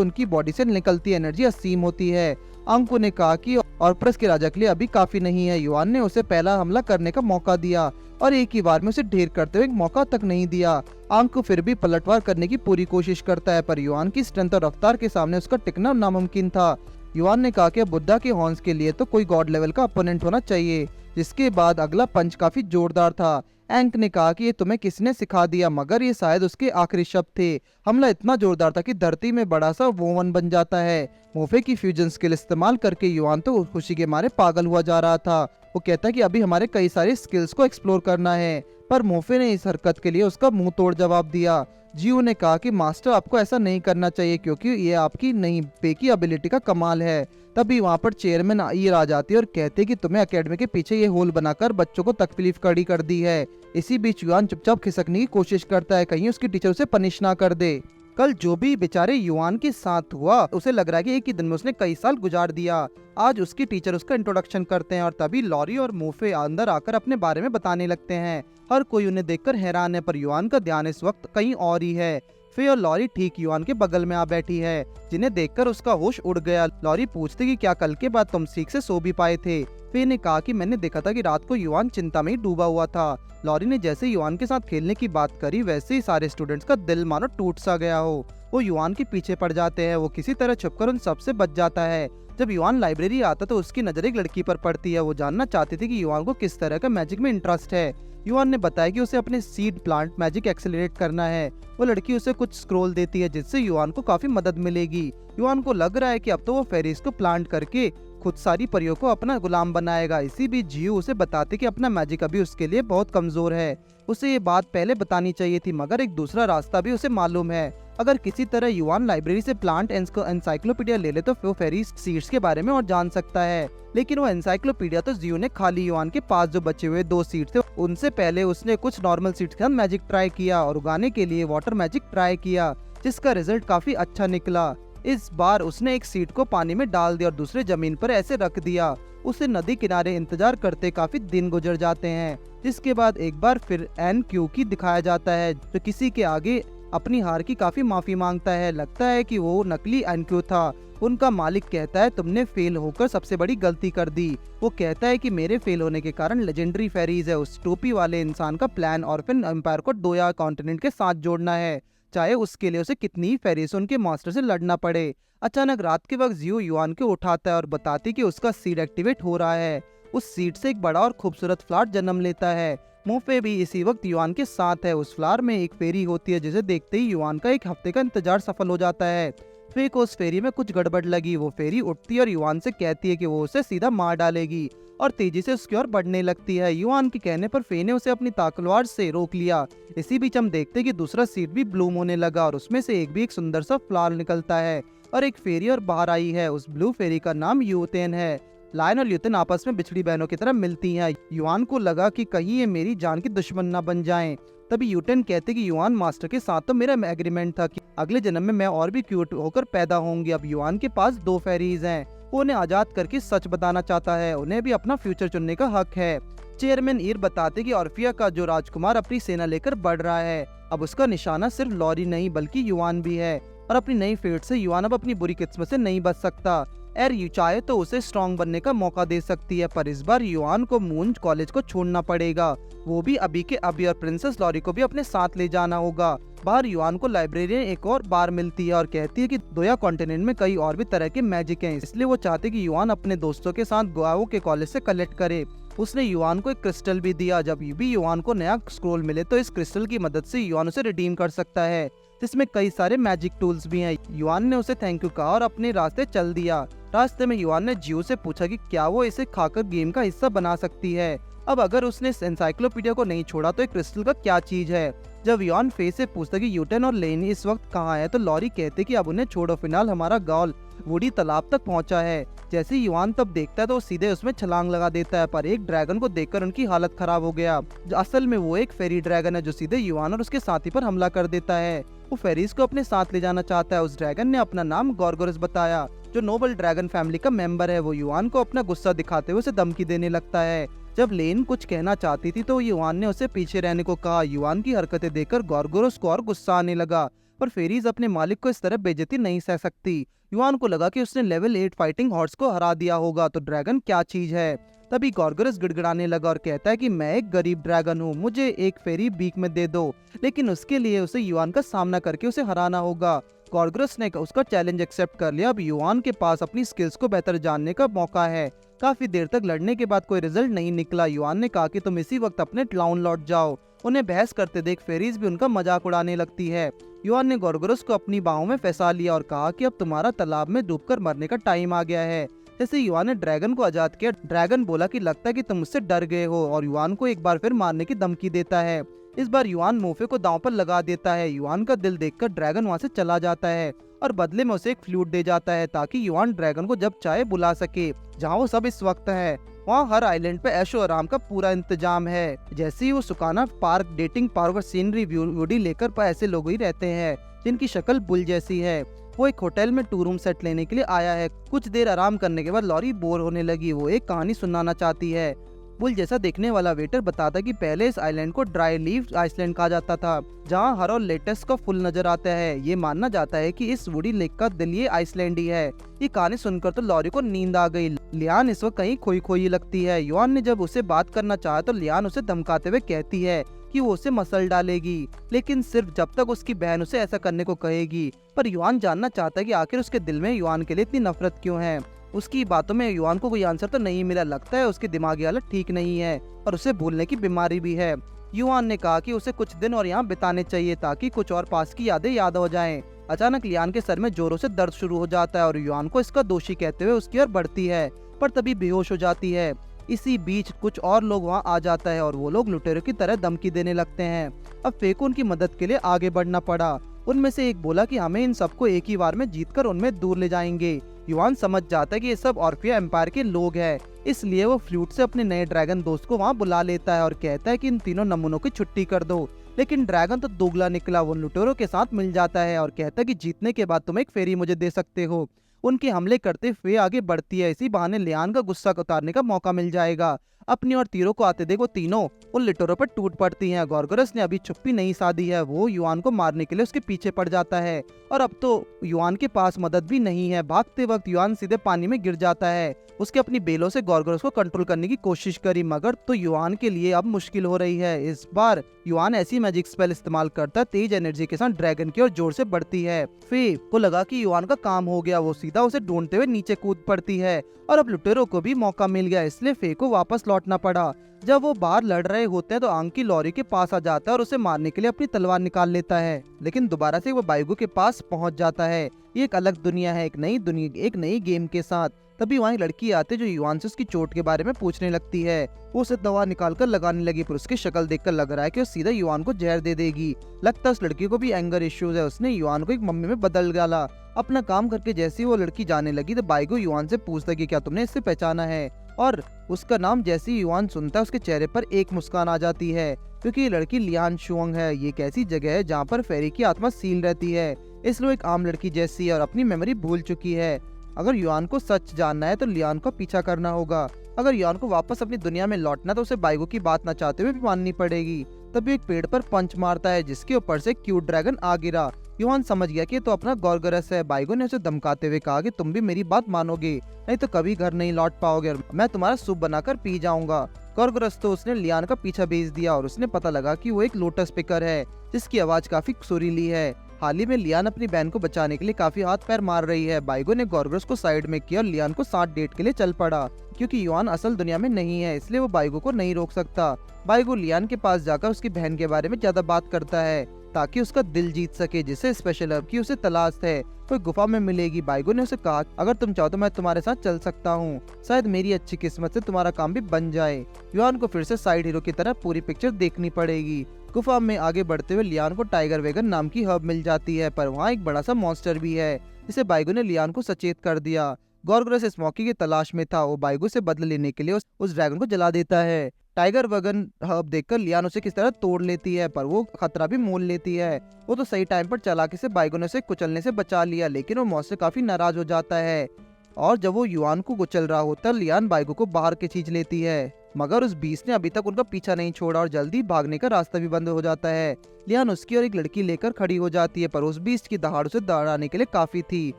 Speaker 1: उनकी बॉडी से निकलती एनर्जी असीम होती है। अंको ने कहा कि ऑर्प्रस के राजा के लिए अभी काफी नहीं है। युआन ने उसे पहला हमला करने का मौका दिया और एक ही बार में उसे ढेर करते हुए एक मौका तक नहीं दिया। अंक फिर भी पलटवार करने की पूरी कोशिश करता है, पर युआन की स्ट्रेंथ और रफ्तार के सामने उसका टिकना नामुमकिन था। युआन ने कहा कि बुद्धा के हॉर्न्स के लिए तो कोई गॉड लेवल का अपोनेंट होना चाहिए। जिसके बाद अगला पंच काफी जोरदार था। एंक ने कहा कि ये तुम्हें किसने सिखा दिया, मगर ये शायद उसके आखिरी शब्द थे। हमला इतना जोरदार था कि धरती में बड़ा सा वोवन बन जाता है। मोफे की फ्यूजन स्किल इस्तेमाल करके युआन तो खुशी के मारे पागल हुआ जा रहा था। वो कहता है कि अभी हमारे कई सारे स्किल्स को एक्सप्लोर करना है, पर मोफे ने इस हरकत के लिए उसका मुंह तोड़ जवाब दिया। जियो ने कहा कि मास्टर आपको ऐसा नहीं करना चाहिए क्योंकि ये आपकी नहीं फे की एबिलिटी का कमाल है। तभी वहाँ पर चेयरमैन ईर आ जाती है और कहते कि तुम्हें एकेडमी के पीछे ये होल बनाकर बच्चों को तकलीफ कड़ी कर दी है। इसी बीच युआन चुपचाप खिसकने की कोशिश करता है, कहीं उसकी टीचर उसे पनिश ना कर दे। कल जो भी बेचारे युआन के साथ हुआ, उसे लग रहा है कि एक ही दिन में उसने कई साल गुजार दिया। आज उसकी टीचर उसका इंट्रोडक्शन करते हैं और तभी लॉरी और मोफे अंदर आकर अपने बारे में बताने लगते हैं। हर कोई उन्हें देखकर हैरान है, पर युआन का ध्यान इस वक्त कहीं और ही है। फे और लॉरी ठीक युआन के बगल में आ बैठी है, जिन्हें देखकर उसका होश उड़ गया। लॉरी पूछती कि क्या कल के बाद तुम ठीक से सो भी पाए थे। फे ने कहा कि मैंने देखा था कि रात को युआन चिंता में ही डूबा हुआ था। लॉरी ने जैसे युआन के साथ खेलने की बात करी, वैसे ही सारे स्टूडेंट्स का दिल मानो टूट सा गया हो। वो युआन के पीछे पड़ जाते हैं। वो किसी तरह छुपकर उन सबसे बच जाता है। जब युआन लाइब्रेरी आता तो उसकी नजर एक लड़की पर पड़ती है। वो जानना चाहती थी कि युआन को किस तरह का मैजिक में इंटरेस्ट है। युआन ने बताया कि उसे अपने सीड प्लांट मैजिक एक्सेलरेट करना है। वो लड़की उसे कुछ स्क्रोल देती है जिससे युआन को काफी मदद मिलेगी। युआन को लग रहा है कि अब तो वो फेरीज को प्लांट करके खुद सारी परियों को अपना गुलाम बनाएगा। इसी बीच जियो उसे बताते कि अपना मैजिक अभी उसके लिए बहुत कमजोर है। उसे ये बात पहले बतानी चाहिए थी, मगर एक दूसरा रास्ता भी उसे मालूम है। अगर किसी तरह युआन लाइब्रेरी से प्लांट एनसाइक्लोपीडिया ले ले तो वो फेरी सीड्स के बारे में और जान सकता है। लेकिन वो एनसाइक्लोपीडिया तो जियो ने खा ली। युआन के पास जो बचे हुए 2 सीड्स थे, उनसे पहले उसने कुछ नॉर्मल सीड्स के साथ मैजिक ट्राई किया और उगाने के लिए वाटर मैजिक ट्राई किया, जिसका रिजल्ट काफी अच्छा निकला। इस बार उसने एक सीड को पानी में डाल दिया और दूसरे जमीन पर ऐसे रख दिया। उसे नदी किनारे इंतजार करते काफी दिन गुजर जाते हैं, जिसके बाद एक बार फिर एन क्यू की दिखाया जाता है, जो किसी के आगे अपनी हार की काफी माफी मांगता है। लगता है कि वो नकली एन क्यू था। उनका मालिक कहता है तुमने फेल होकर सबसे बड़ी गलती कर दी। वो कहता है कि मेरे फेल होने के कारण लेजेंडरी फेरीज है उस टोपी वाले इंसान का प्लान ऑर्फन एम्पायर को 2 या कॉन्टिनेंट के साथ जोड़ना है, चाहे उसके लिए उसे कितनी ही फेरीज उनके मास्टर से लड़ना पड़े। अचानक रात के वक्त जियो युआन को उठाता है और बताती कि उसका सीड एक्टिवेट हो रहा है। उस सीड से एक बड़ा और खूबसूरत फ्लावर जन्म लेता है। मोफे भी इसी वक्त युआन के साथ है। उस फ्लावर में एक फेरी होती है, जिसे देखते ही युआन का एक हफ्ते का इंतजार सफल हो जाता है। फे को उस फेरी में कुछ गड़बड़ लगी। वो फेरी उठती है और युआन से कहती है कि वो उसे सीधा मार डालेगी और तेजी से उसकी ओर बढ़ने लगती है। युआन के कहने पर फे ने उसे अपनी तलवार से रोक लिया। इसी बीच हम देखते हैं कि दूसरा सीड भी ब्लूम होने लगा और उसमें से एक सुंदर सा फ्लावर निकलता है और एक फेरी और बाहर आई है। उस ब्लू फेरी का नाम यूतेन है। लायन और ल्यूतेन आपस में बिछड़ी बहनों की तरह मिलती हैं। युआन को लगा कि कहीं ये मेरी जान की दुश्मन ना बन जाएं। तभी यूटेन कहते कि युआन मास्टर के साथ तो मेरा एग्रीमेंट था कि अगले जन्म में मैं और भी क्यूट होकर पैदा होंगी। अब युआन के पास 2 फेरीज हैं। वो उन्हें आजाद करके सच बताना चाहता है। उन्हें भी अपना फ्यूचर चुनने का हक है। चेयरमैन ईर बताते कि ऑर्फिया का जो राजकुमार अपनी सेना लेकर बढ़ रहा है, अब उसका निशाना सिर्फ लॉरी नहीं बल्कि युआन भी है और अपनी नई फेट से युआन अब अपनी बुरी किस्मत से नहीं बच सकता। एर यू चाहे तो उसे स्ट्रांग बनने का मौका दे सकती है, पर इस बार युआन को मून कॉलेज को छोड़ना पड़ेगा, वो भी अभी के अभी, और प्रिंसेस लॉरी को भी अपने साथ ले जाना होगा। बाहर युआन को लाइब्रेरियन एक और बार मिलती है और कहती है कि दोया कॉन्टिनेंट में कई और भी तरह के मैजिक हैं, इसलिए वो चाहते कि युआन अपने दोस्तों के साथ गुआओ के कॉलेज से कलेक्ट करे। उसने युआन को एक क्रिस्टल भी दिया, जब भी युआन को नया स्क्रोल मिले तो इस क्रिस्टल की मदद से युआन उसे रिडीम कर सकता है, जिसमें कई सारे मैजिक टूल्स भी हैं। युआन ने उसे थैंक यू कहा और अपने रास्ते चल दिया। रास्ते में युआन ने जियो से पूछा कि क्या वो इसे खाकर गेम का हिस्सा बना सकती है। अब अगर उसने एनसाइक्लोपीडिया को नहीं छोड़ा तो एक क्रिस्टल का क्या चीज है। जब युआन फे से पूछता कि यूटेन और लेनी इस वक्त कहाँ है, तो लॉरी कहते कि अब उन्हें छोड़ो, फिलहाल हमारा गॉल वुडी तालाब तक पहुंचा है। जैसे युआन तब देखता है तो वो सीधे उसमें छलांग लगा देता है, पर एक ड्रैगन को देखकर उनकी हालत खराब हो गया। असल में वो एक फेरी ड्रैगन है जो सीधे युआन और उसके साथी पर हमला कर देता है। वो फेरीज को अपने साथ ले जाना चाहता है। उस ड्रैगन ने अपना नाम गॉर्गोरस बताया, जो नोबल ड्रैगन फैमिली का मेंबर है। वो युआन को अपना गुस्सा दिखाते हुए उसे धमकी देने लगता है। जब लेन कुछ कहना चाहती थी तो युआन ने उसे पीछे रहने को कहा। युआन की हरकतें देखकर गॉर्गोरस को और गुस्सा आने लगा, पर फेरीज अपने मालिक को इस तरह बेइज्जती नहीं सह सकती। युआन को लगा कि उसने लेवल 8 फाइटिंग हॉर्स को हरा दिया होगा, तो ड्रैगन क्या चीज है। तभी गॉर्गोरस गिड़गिड़ाने लगा और कहता है कि मैं एक गरीब ड्रैगन हूँ, मुझे एक फेरी बीक में दे दो, लेकिन उसके लिए उसे युआन का सामना करके उसे हराना होगा। गॉर्गोरस ने उसका चैलेंज एक्सेप्ट कर लिया। अब युआन के पास अपनी स्किल्स को बेहतर जानने का मौका है। काफी देर तक लड़ने के बाद कोई रिजल्ट नहीं निकला। युआन ने कहा कि तुम इसी वक्त अपने टाउन लौट जाओ। उन्हें बहस करते देख फेरीज भी उनका मजाक उड़ाने लगती है। युआन ने गॉर्गोरस को अपनी बाहों में फंसा लिया और कहा कि अब तुम्हारा तालाब में डूबकर मरने का टाइम आ गया है। जैसे युआन ने ड्रैगन को आजाद किया, ड्रैगन बोला कि लगता है कि तुम मुझसे डर गए हो, और युआन को एक बार फिर मारने की धमकी देता है। इस बार युआन मोफे को दांव पर लगा देता है। युआन का दिल देखकर ड्रैगन वहां से चला जाता है और बदले में उसे एक फ्लूट दे जाता है, ताकि युआन ड्रैगन को जब चाहे बुला सके, जहाँ वो सब इस वक्त है। वहाँ हर आइलैंड पे ऐशो आराम का पूरा इंतजाम है। जैसे ही वो सुकाना पार्क, डेटिंग पार्क और सीनरी वुडी लेकर ऐसे लोग ही रहते हैं जिनकी शक्ल बुल जैसी है। वो एक होटल में 2 रूम सेट लेने के लिए आया है। कुछ देर आराम करने के बाद लॉरी बोर होने लगी। वो एक कहानी सुनाना चाहती है। बुल जैसा देखने वाला वेटर बताता कि पहले इस आइलैंड को ड्राई लीफ आइसलैंड कहा जाता था, जहां हर और लेटेक्स का फूल नजर आता है। ये मानना जाता है कि इस वुडी लेक का दिल ये आइसलैंड ही है। ये कहानी सुनकर तो लॉरी को नींद आ गई। लियान इस वक्त कहीं खोई खोई लगती है। युआन ने जब उसे बात करना चाहा तो लियान उसे धमकाते हुए कहती है कि वो उसे मसल डालेगी, लेकिन सिर्फ जब तक उसकी बहन उसे ऐसा करने को कहेगी। पर युआन जानना चाहता है कि आखिर उसके दिल में युआन के लिए इतनी नफरत क्यों है। उसकी बातों में युआन को कोई आंसर तो नहीं मिला। लगता है उसकी दिमागी हालत ठीक नहीं है और उसे भूलने की बीमारी भी है। युआन ने कहा कि उसे कुछ दिन और यहाँ बिताने चाहिए ताकि कुछ और पास की यादें याद हो जाएं। अचानक लियान के सर में जोरों से दर्द शुरू हो जाता है और युआन को इसका दोषी कहते हुए उसकी ओर बढ़ती है, पर तभी बेहोश हो जाती है। इसी बीच कुछ और लोग वहाँ आ जाता है और वो लोग लुटेरों की तरह धमकी देने लगते हैं। अब फे को उनकी मदद के लिए आगे बढ़ना पड़ा। उनमें से एक बोला कि हमें इन सबको एक ही बार में जीतकर उनमें दूर ले जाएंगे। युआन समझ जाता है कि ये सब ऑर्फिया एम्पायर के लोग हैं, इसलिए वो फ्लूट से अपने नए ड्रैगन दोस्त को वहाँ बुला लेता है और कहता है कि इन तीनों नमूनों की छुट्टी कर दो। लेकिन ड्रैगन तो दोगला निकला। वो लुटेरों के साथ मिल जाता है और कहता है कि जीतने के बाद तुम एक फेरी मुझे दे सकते हो। उनके हमले करते फे आगे बढ़ती है। इसी बहाने लियान का गुस्सा उतारने का मौका मिल जाएगा। अपनी और तीरों को आते देखो तीनों उन लिटोरों पर टूट पड़ती हैं। गॉर्गोरस ने अभी चुप्पी नहीं साधी है। वो युआन को मारने के लिए उसके पीछे पड़ जाता है और अब तो युआन के पास मदद भी नहीं है। भागते वक्त युआन सीधे पानी में गिर जाता है। उसके अपनी बेलों से गॉर्गोरस को कंट्रोल करने की कोशिश करी, मगर तो युआन के लिए अब मुश्किल हो रही है। इस बार युआन ऐसी मैजिक स्पेल इस्तेमाल करता, तेज एनर्जी के साथ ड्रैगन की ओर जोर से बढ़ती है। फे को लगा कि युआन का काम हो गया। वो सीधा उसे ढूंढते हुए नीचे कूद पड़ती है और अब लुटेरों को भी मौका मिल गया, इसलिए फे को वापस लौटना पड़ा। जब वो बाहर लड़ रहे होते हैं तो आंकी लॉरी के पास आ जाता है और उसे मारने के लिए अपनी तलवार निकाल लेता है, लेकिन दोबारा से वो बाइगो के पास पहुंच जाता है। ये एक अलग दुनिया है, एक नई दुनिया, एक नई गेम के साथ। तभी वहाँ लड़की आती है जो युआन से उसकी चोट के बारे में पूछने लगती है। वो उसे दवा निकाल कर लगाने लगी, पर उसकी शक्ल देखकर लग रहा है कि वो सीधा युआन को जहर दे देगी। लगता है उस लड़की को भी एंगर इश्यूज है। उसने युआन को एक मम्मी में बदल डाला। अपना काम करके जैसे ही वो लड़की जाने लगी तो बाइगो युआन से पूछता कि क्या तुमने इससे पहचाना है, और उसका नाम जैसे ही युआन सुनता है उसके चेहरे पर एक मुस्कान आ जाती है, क्योंकि ये लड़की लियान शुआंग है। ये एक ऐसी जगह है जहाँ पर फेरी की आत्मा सील रहती है, इसलिए एक आम लड़की जैसी है और अपनी मेमोरी भूल चुकी है। अगर युआन को सच जानना है तो लियान को पीछा करना होगा। अगर युआन को वापस अपनी दुनिया में लौटना तो उसे बाइगो की बात न चाहते हुए भी माननी पड़ेगी। तभी एक पेड़ पर पंच मारता है जिसके ऊपर से क्यूट ड्रैगन आ गिरा। युआन समझ गया कि ये तो अपना गॉर्गरस है। बाइगो ने उसे धमकाते हुए कहा कि तुम भी मेरी बात मानोगे, नहीं तो कभी घर नहीं लौट पाओगे और मैं तुम्हारा सूप बनाकर पी जाऊंगा। गॉर्गरस तो उसने लियान का पीछा भेज दिया और उसने पता लगा कि वो एक लोटस पिकर है जिसकी आवाज काफी सुरीली है। हाल ही में लियान अपनी बहन को बचाने के लिए काफी हाथ पैर मार रही है। बाइगो ने गॉर्गरस को साइड में किया और लियान को साथ डेट के लिए चल पड़ा। क्योंकि युआन असल दुनिया में नहीं है इसलिए वो बाइगो को नहीं रोक सकता। बाइगो लियान के पास जाकर उसकी बहन के बारे में ज्यादा बात करता है ताकि उसका दिल जीत सके, जिसे स्पेशल हर्ब की उसे तलाश है, कोई गुफा में मिलेगी। बाइगो ने उसे कहा अगर तुम चाहो तो मैं तुम्हारे साथ चल सकता हूँ, शायद मेरी अच्छी किस्मत से तुम्हारा काम भी बन जाए। युआन को फिर से साइड हीरो की तरह पूरी पिक्चर देखनी पड़ेगी। गुफा में आगे बढ़ते हुए लियान को टाइगर वेगन नाम की हर्ब मिल जाती है, पर वहाँ एक बड़ा सा मॉन्स्टर भी है जिसे बाइगो ने लियान को सचेत कर दिया। गॉर्गरस इस मौके की तलाश में था। वो बाइगो से बदला लेने के लिए उस ड्रैगन को जला देता है। टाइगर वगन हर्ब देखकर लियान उसे किस तरह तोड़ लेती है, पर वो खतरा भी मोल लेती है। वो तो सही टाइम पर चालाकी से बाइगो ने उसे कुचलने से बचा लिया, लेकिन वो मौत से काफी नाराज हो जाता है और जब वो युआन को कुचल रहा होता लियान बाइगो को बाहर के खींच लेती है। मगर उस बीस्ट ने अभी तक उनका पीछा नहीं छोड़ा और जल्दी भागने का रास्ता भी बंद हो जाता है। लियान उसकी और एक लड़की लेकर खड़ी हो जाती है, पर उस बीस्ट की दहाड़ उसे दौड़ाने के लिए काफी थी।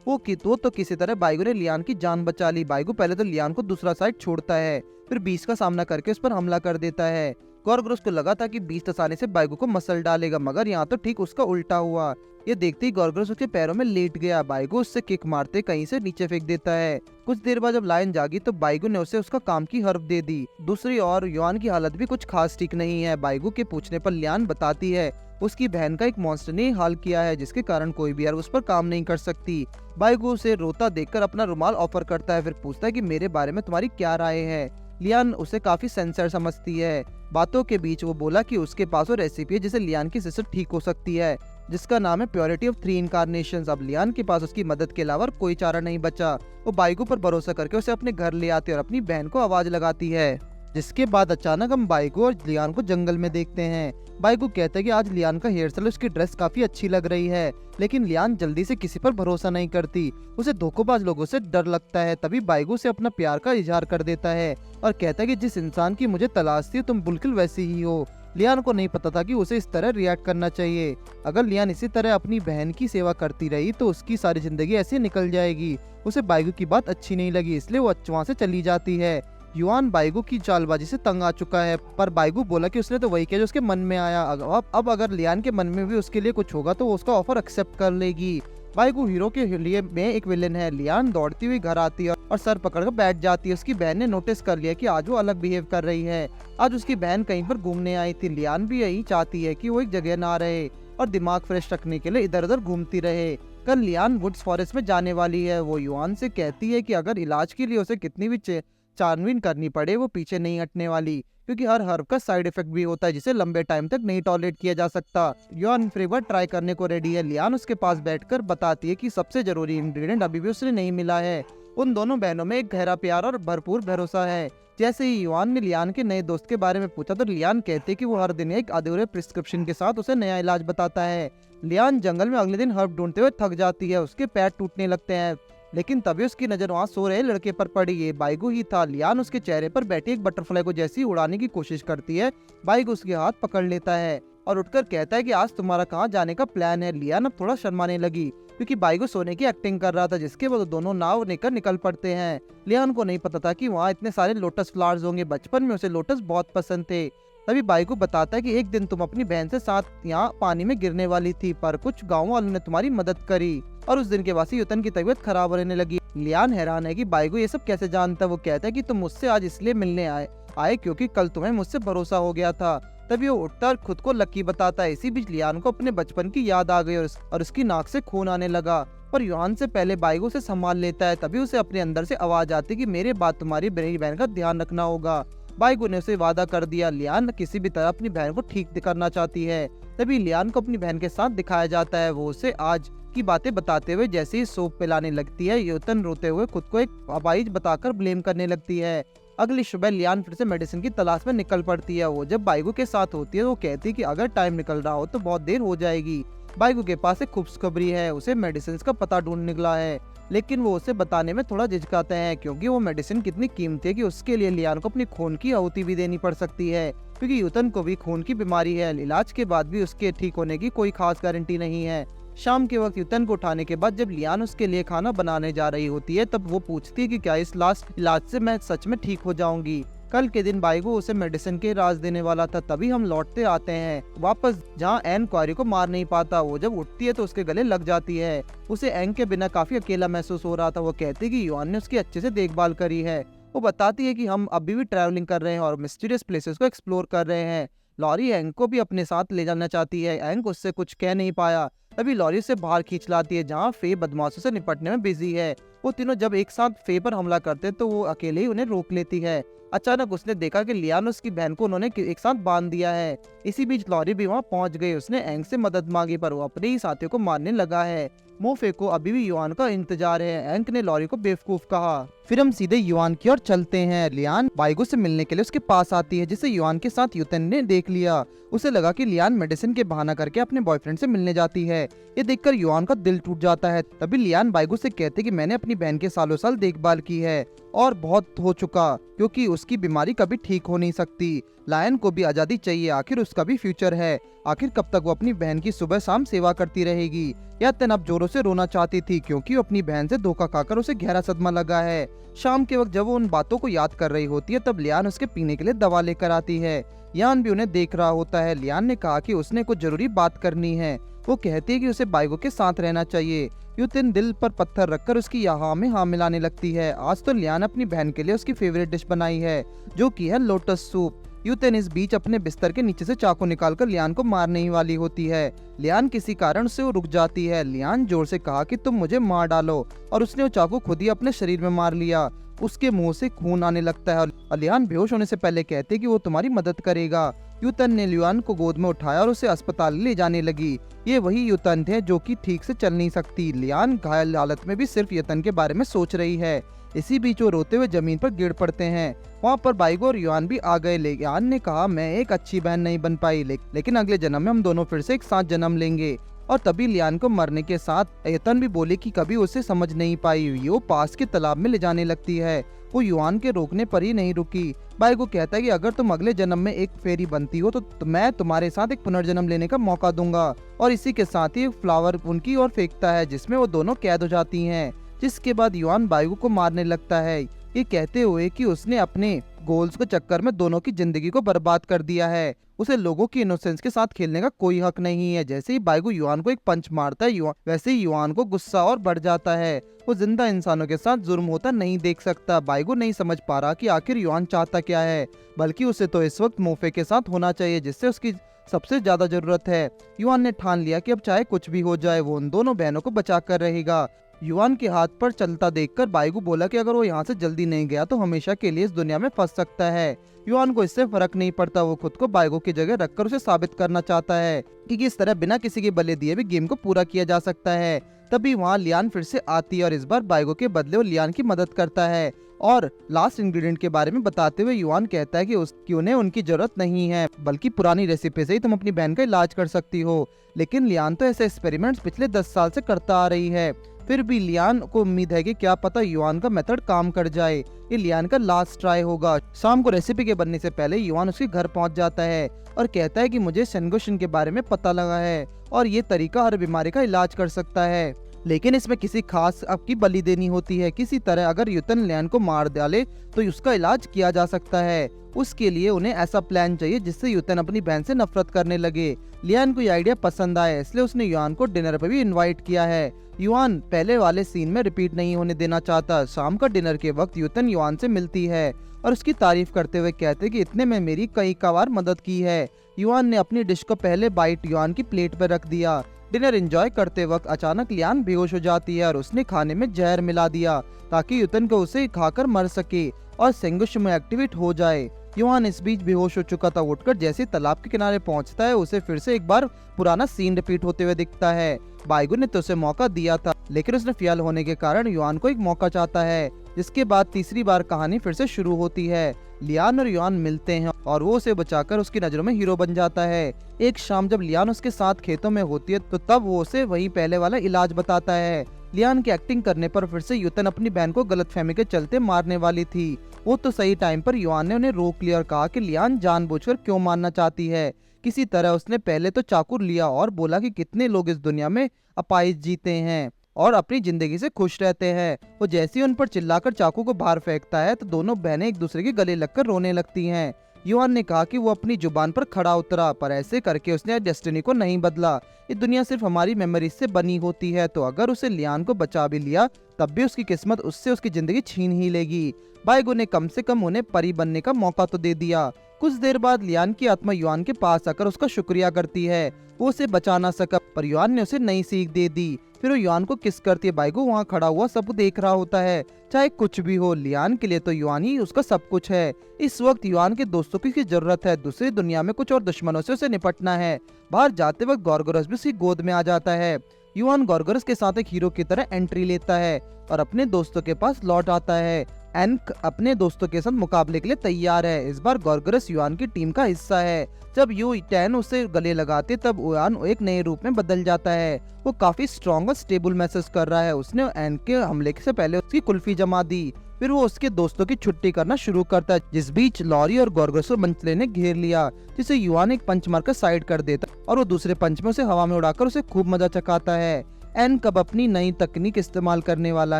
Speaker 1: वो तो किसी तरह बाइगो ने लियान की जान बचा ली। बाइगो पहले तो लियान को दूसरा साइड छोड़ता है, फिर बीस्ट का सामना करके उस पर हमला कर देता है। गॉर्गरस को लगा था कि बीस्ट आसानी से बाइगो को मसल डालेगा, मगर यहाँ तो ठीक उसका उल्टा हुआ। ये देखते ही गॉर्गरस उसके पैरों में लेट गया। बाइगो उससे किक मारते कहीं से नीचे फेंक देता है। कुछ देर बाद जब लायन जागी तो बाइगो ने उसे उसका काम की हर्ब दे दी। दूसरी ओर युआन की हालत भी कुछ खास ठीक नहीं है। बाइगो के पूछने पर लियान बताती है उसकी बहन का एक मॉन्स्टर ने हाल किया है जिसके कारण कोई भी यार उस पर काम नहीं कर सकती। बाइगो उसे रोता देखकर अपना रुमाल ऑफर करता है, फिर पूछता है कि मेरे बारे में तुम्हारी क्या राय है। लियान उसे काफी सेंसर समझती है। बातों के बीच वो बोला कि उसके पास वो रेसिपी है जिसे लियान की सिस्टर ठीक हो सकती है, जिसका नाम है प्योरिटी ऑफ 3 इनकारनेशंस। अब लियान के पास उसकी मदद के अलावा कोई चारा नहीं बचा। वो बाइगो पर भरोसा करके उसे अपने घर ले आती है और अपनी बहन को आवाज लगाती है। जिसके बाद अचानक हम बाइगो और लियान को जंगल में देखते हैं। बाइगो कहता है कि आज लियान का हेयर स्टाइल उसकी ड्रेस काफी अच्छी लग रही है, लेकिन लियान जल्दी से किसी पर भरोसा नहीं करती। उसे धोखेबाज लोगों से डर लगता है। तभी बाइगो से अपना प्यार का इजहार कर देता है और कहता है कि जिस इंसान की मुझे तलाश थी तुम बिल्कुल वैसी ही हो। लियान को नहीं पता था कि उसे इस तरह रिएक्ट करना चाहिए। अगर लियान इसी तरह अपनी बहन की सेवा करती रही तो उसकी सारी जिंदगी ऐसे निकल जाएगी। उसे बाइगो की बात अच्छी नहीं लगी, इसलिए वो वहाँ से चली जाती है। युआन बाइगो की चालबाजी से तंग आ चुका है, पर बाइगो बोला कि उसने तो वही किया जो उसके मन में आया। अब अगर लियान के मन में भी उसके लिए कुछ होगा तो वो उसका ऑफर एक्सेप्ट कर लेगी। बाइगो हीरो के लिए में एक विलेन है। लियान दौड़ती हुई घर आती है और सर पकड़कर बैठ जाती है। उसकी बहन ने नोटिस कर लिया कि आज वो अलग बिहेव कर रही है। आज उसकी बहन कहीं पर घूमने आई थी। लियान भी यही चाहती है कि वो एक जगह ना रहे और दिमाग फ्रेश रखने के लिए इधर उधर घूमती रहे। कल लियान वुड्स फॉरेस्ट में जाने वाली है। वो युआन से कहती है कि अगर इलाज के लिए उसे कितनी भी छानबीन करनी पड़े वो पीछे नहीं हटने वाली, क्योंकि हर हर्ब का साइड इफेक्ट भी होता है जिसे लंबे टाइम तक नहीं टॉलरेट किया जा सकता। युआन फिर एक बार ट्राई करने को रेडी है। लियान उसके पास बैठकर बताती है कि सबसे जरूरी इंग्रेडिएंट अभी भी उसे नहीं मिला है। उन दोनों बहनों में एक गहरा प्यार और भरपूर भरोसा है। जैसे ही युआन ने लियान के नए दोस्त के बारे में पूछा तो लियान कहते हैं कि वो हर दिन एक अधूरे प्रिस्क्रिप्शन के साथ उसे नया इलाज बताता है। लियान जंगल में अगले दिन हर्ब ढूंढते हुए थक जाती है। उसके पैर टूटने लगते हैं, लेकिन तभी उसकी नजर वहाँ सो रहे लड़के पर पड़ी। ये बाइगो ही था। लियान उसके चेहरे पर बैठी एक बटरफ्लाई को जैसी उड़ाने की कोशिश करती है। बाइगो उसके हाथ पकड़ लेता है और उठकर कहता है कि आज तुम्हारा कहाँ जाने का प्लान है। लियान अब थोड़ा शर्माने लगी क्योंकि बाइगो सोने की एक्टिंग कर रहा था, जिसके बाद दोनों नाव लेकर निकल पड़ते हैं। लियान को नहीं पता था कि वहाँ इतने सारे लोटस फ्लावर्स होंगे। बचपन में उसे लोटस बहुत पसंद थे। तभी बाइगो बताता है कि एक दिन तुम अपनी बहन से साथ यहाँ पानी में गिरने वाली थी, पर कुछ गाँव वालों ने तुम्हारी मदद करी और उस दिन के बाद से युतन की तबीयत खराब होने लगी। लियान हैरान है कि बाइगो ये सब कैसे जानता। वो कहता है कि तुम मुझसे आज इसलिए मिलने आए क्योंकि कल तुम्हें मुझसे भरोसा हो गया था। तभी वो उठता और खुद को लकी बताता है। इसी बीच लियान को अपने बचपन की याद आ गई और उसकी नाक से खून आने लगा, पर युआन से पहले बाइगो से संभाल लेता है। तभी उसे अपने अंदर से आवाज आती है कि मेरे बाद तुम्हारी बड़ी बहन का ध्यान रखना होगा। बाइगो ने उसे वादा कर दिया। लियान किसी भी तरह अपनी बहन को ठीक करना चाहती है। तभी लियान को अपनी बहन के साथ दिखाया जाता है। वो उसे आज की बातें बताते हुए जैसे ही सोप पिलाने लगती है, युतन रोते हुए खुद को एक अपाहिज बताकर ब्लेम करने लगती है। अगली सुबह लियान फिर से मेडिसिन की तलाश में निकल पड़ती है। वो जब बाइगो के साथ होती है तो वो कहती है कि अगर टाइम निकल रहा हो तो बहुत देर हो जाएगी। बाइगो के पास एक खुशखबरी है, उसे मेडिसिन का पता ढूंढ निकला है, लेकिन वो उसे बताने में थोड़ा झिझकाते हैं क्योंकि वो मेडिसिन कितनी कीमती है कि उसके लिए लियान को अपनी खून की आहुति भी देनी पड़ सकती है, क्योंकि युतन को भी खून की बीमारी है। इलाज के बाद भी उसके ठीक होने की कोई खास गारंटी नहीं है। शाम के वक्त युतन को उठाने के बाद जब लियान उसके लिए खाना बनाने जा रही होती है तब वो पूछती है कि क्या इस लास्ट इलाज से मैं सच में ठीक हो जाऊंगी। कल के दिन बाइगो उसे मेडिसिन के राज देने वाला था। तभी हम लौटते आते हैं वापस, जहाँ एन क्वारी को मार नहीं पाता। वो जब उठती है तो उसके गले लग जाती है। उसे एंग के बिना काफी अकेला महसूस हो रहा था। वो कहती है कि युआन ने उसकी अच्छे से देखभाल करी है। वो बताती है कि हम अभी भी ट्रैवलिंग कर रहे हैं और मिस्टीरियस प्लेसेस को एक्सप्लोर कर रहे हैं। लॉरी एंग को भी अपने साथ ले जाना चाहती है। एंग उससे कुछ कह नहीं पाया। तभी लॉरी से बाहर खींच लाती है जहाँ फे बदमाशों से निपटने में बिजी है। वो तीनों जब एक साथ फे पर हमला करते तो वो अकेले ही उन्हें रोक लेती है। अचानक उसने देखा कि लियान उसकी बहन को उन्होंने एक साथ बांध दिया है। इसी बीच लॉरी भी वहाँ पहुंच गई। उसने एंग से मदद मांगी पर वो अपने ही साथियों को मारने लगा है। मोफे को अभी भी युआन का इंतजार है। एंग ने लॉरी को बेवकूफ कहा। फिर हम सीधे युआन की ओर चलते हैं। लियान बाइगो से मिलने के लिए उसके पास आती है जिसे युआन के साथ युतन ने देख लिया। उसे लगा कि लियान मेडिसिन के बहाना करके अपने बॉयफ्रेंड से मिलने जाती है। ये देखकर युआन का दिल टूट जाता है। तभी लियान बाइगो से कहते कि मैंने अपनी बहन के सालों साल देखभाल की है और बहुत हो चुका, क्योंकि उसकी बीमारी कभी ठीक हो नहीं सकती। लायन को भी आजादी चाहिए, आखिर उसका भी फ्यूचर है। आखिर कब तक वो अपनी बहन की सुबह शाम सेवा करती रहेगी। या तन अब जोरों से रोना चाहती थी क्योंकि वो अपनी बहन से धोखा खाकर उसे गहरा सदमा लगा है। शाम के वक्त जब वो उन बातों को याद कर रही होती है तब लियान उसके पीने के लिए दवा लेकर आती है। यान भी उन्हें देख रहा होता है। लियान ने कहा कि उसने कुछ जरूरी बात करनी है। वो कहती है कि उसे बाइगो के साथ रहना चाहिए। युतिन दिल पर पत्थर रखकर उसकी यहाँ में हाँ मिलाने लगती है। आज तो लियान अपनी बहन के लिए उसकी फेवरेट डिश बनाई है जो कि है लोटस सूप। युतिन इस बीच अपने बिस्तर के नीचे से चाकू निकालकर लियान को मारने ही वाली होती है। लियान किसी कारण से वो रुक जाती है। लियान जोर से कहा कि तुम मुझे मार डालो और उसने वो चाकू खुद ही अपने शरीर में मार लिया। उसके मुंह से खून आने लगता है और लियान बेहोश होने से पहले कहते कि वो तुम्हारी मदद करेगा। युतन ने लियान को गोद में उठाया और उसे अस्पताल ले जाने लगी। ये वही युतन थे जो कि ठीक से चल नहीं सकती। लियान घायल हालत में भी सिर्फ युतन के बारे में सोच रही है। इसी बीच वो रोते हुए जमीन पर गिर पड़ते हैं। वहाँ पर बाइगो और युआन भी आ गए। लियान ने कहा मैं एक अच्छी बहन नहीं बन पाई लेकिन अगले जन्म में हम दोनों फिर से एक साथ जन्म लेंगे। और तभी लियान को मरने के साथ युतन भी बोले कि कभी उसे समझ नहीं पाई। वो पास के तालाब में ले जाने लगती है। वो युआन के रोकने पर ही नहीं रुकी। बाइगो कहता है कि अगर तुम अगले जन्म में एक फेरी बनती हो तो मैं तुम्हारे साथ एक पुनर्जन्म लेने का मौका दूंगा। और इसी के साथ ही एक फ्लावर उनकी ओर फेंकता है जिसमें वो दोनों कैद हो जाती हैं। जिसके बाद युआन बाइगो को मारने लगता है, ये कहते हुए कि उसने अपने गोल्स के चक्कर में दोनों की जिंदगी को बर्बाद कर दिया है। उसे लोगों की इनोसेंस के साथ खेलने का कोई हक नहीं है। जैसे ही बाइगो युआन को एक पंच मारता है वैसे ही युआन को गुस्सा और बढ़ जाता है। वो जिंदा इंसानों के साथ जुर्म होता नहीं देख सकता। बाइगो नहीं समझ पा रहा कि आखिर युआन चाहता क्या है, बल्कि उसे तो इस वक्त मोफे के साथ होना चाहिए जिससे उसकी सबसे ज्यादा जरूरत है। युआन ने ठान लिया कि अब चाहे कुछ भी हो जाए वो उन दोनों बहनों को बचा कर रहेगा। युआन के हाथ पर चलता देखकर बाइगो बोला कि अगर वो यहाँ से जल्दी नहीं गया तो हमेशा के लिए इस दुनिया में फंस सकता है। युआन को इससे फर्क नहीं पड़ता। वो खुद को बाइगो की जगह रखकर उसे साबित करना चाहता है कि इस तरह बिना किसी के बले दिए भी गेम को पूरा किया जा सकता है। तभी वहाँ लियान फिर से आती है और इस बार बाइगो के बदले वो लियान की मदद करता है। और लास्ट इंग्रेडिएंट के बारे में बताते हुए युआन कहता है कि उन्हें उनकी जरूरत नहीं है, बल्कि पुरानी रेसिपी से ही तुम अपनी बहन का इलाज कर सकती हो। लेकिन लियान तो ऐसे एक्सपेरिमेंट्स पिछले 10 साल से करता आ रही है। फिर भी लियान को उम्मीद है कि क्या पता युआन का मेथड काम कर जाए। ये लियान का लास्ट ट्राई होगा। शाम को रेसिपी के बनने से पहले युआन उसके घर पहुंच जाता है और कहता है कि मुझे सेंगोशिन के बारे में पता लगा है और ये तरीका हर बीमारी का इलाज कर सकता है, लेकिन इसमें किसी खास आपकी बलि देनी होती है। किसी तरह अगर युतन लियान को मार डाले तो उसका इलाज किया जा सकता है। उसके लिए उन्हें ऐसा प्लान चाहिए जिससे युतन अपनी बहन से नफरत करने लगे। लियान को ये आइडिया पसंद आया, इसलिए उसने युआन को डिनर पर भी इनवाइट किया है। युआन पहले वाले सीन में रिपीट नहीं होने देना चाहता। शाम का डिनर के वक्त युतन युआन से मिलती है और उसकी तारीफ करते हुए कहते कि इतने में मेरी कई बार मदद की है। युआन ने अपनी डिश को पहले बाइट युआन की प्लेट पर रख दिया। डिनर एंजॉय करते वक्त अचानक लियान बेहोश हो जाती है और उसने खाने में जहर मिला दिया ताकि युतन को उसे खाकर मर सके और सेंगोशिन एक्टिवेट हो जाए। युआन इस बीच बेहोश हो चुका था। उठकर जैसे तालाब के किनारे पहुंचता है उसे फिर से एक बार पुराना सीन रिपीट होते हुए दिखता है। बाइगो ने तो उसे मौका दिया था लेकिन उसने फेल होने के कारण युआन को एक मौका चाहता है, जिसके बाद तीसरी बार कहानी फिर से शुरू होती है। लियान और युआन मिलते हैं और वो उसे बचाकर उसकी नजरों में हीरो बन जाता है। एक शाम जब लियान उसके साथ खेतों में होती है तो तब वो उसे वही पहले वाला इलाज बताता है। लियान की एक्टिंग करने पर फिर से युतन अपनी बहन को गलतफहमी के चलते मारने वाली थी। वो तो सही टाइम पर युआन ने उन्हें रोक लिया और कहा कि लियान जानबूझकर क्यों मारना चाहती है। किसी तरह उसने पहले तो चाकू लिया और बोला कि कितने लोग इस दुनिया में अपाइज जीते हैं और अपनी जिंदगी से खुश रहते हैं। वो जैसे ही उन पर चिल्लाकर चाकू को बाहर फेंकता है तो दोनों बहनें एक दूसरे के गले लगकर रोने लगती हैं। युआन ने कहा कि वो अपनी जुबान पर खड़ा उतरा, पर ऐसे करके उसने डेस्टिनी को नहीं बदला। ये दुनिया सिर्फ हमारी मेमोरीज से बनी होती है, तो अगर उसे लियान को बचा भी लिया तब भी उसकी किस्मत उससे उसकी जिंदगी छीन ही लेगी। बाइगो ने कम से कम उन्हें परी बनने का मौका तो दे दिया। कुछ देर बाद लियान की आत्मा युआन के पास आकर उसका शुक्रिया करती है। वो उसे बचा ना सका, पर युआन ने उसे नई सीख दे दी। फिर वो युआन को किस करती है। बाइगो वहाँ खड़ा हुआ सब देख रहा होता है। चाहे कुछ भी हो, लियान के लिए तो युआन ही उसका सब कुछ है। इस वक्त युआन के दोस्तों की जरूरत है। दूसरी दुनिया में कुछ और दुश्मनों से उसे निपटना है। बाहर जाते वक्त गॉर्गोरस भी उसकी गोद में आ जाता है। युआन गॉर्गोरस के साथ एक हीरो की तरह एंट्री लेता है और अपने दोस्तों के पास लौट आता है। एनक अपने दोस्तों के साथ मुकाबले के लिए तैयार है। इस बार गॉर्गोरस युआन की टीम का हिस्सा है। जब यू-10 उसे गले लगाते तब युआन एक नए रूप में बदल जाता है। वो काफी स्ट्रॉन्ग और स्टेबल महसूस कर रहा है। उसने एनक के हमले से पहले उसकी कुल्फी जमा दी। फिर वो उसके दोस्तों की छुट्टी करना शुरू करता है, जिस बीच लॉरी और गॉर्गोरस को मंचले ने घेर लिया, जिसे युआन एक पंच मारकर साइड कर देता और वो दूसरे पंच में उसे हवा में उड़ाकर उसे खूब मजा चखाता है। एन कब अपनी नई तकनीक इस्तेमाल करने वाला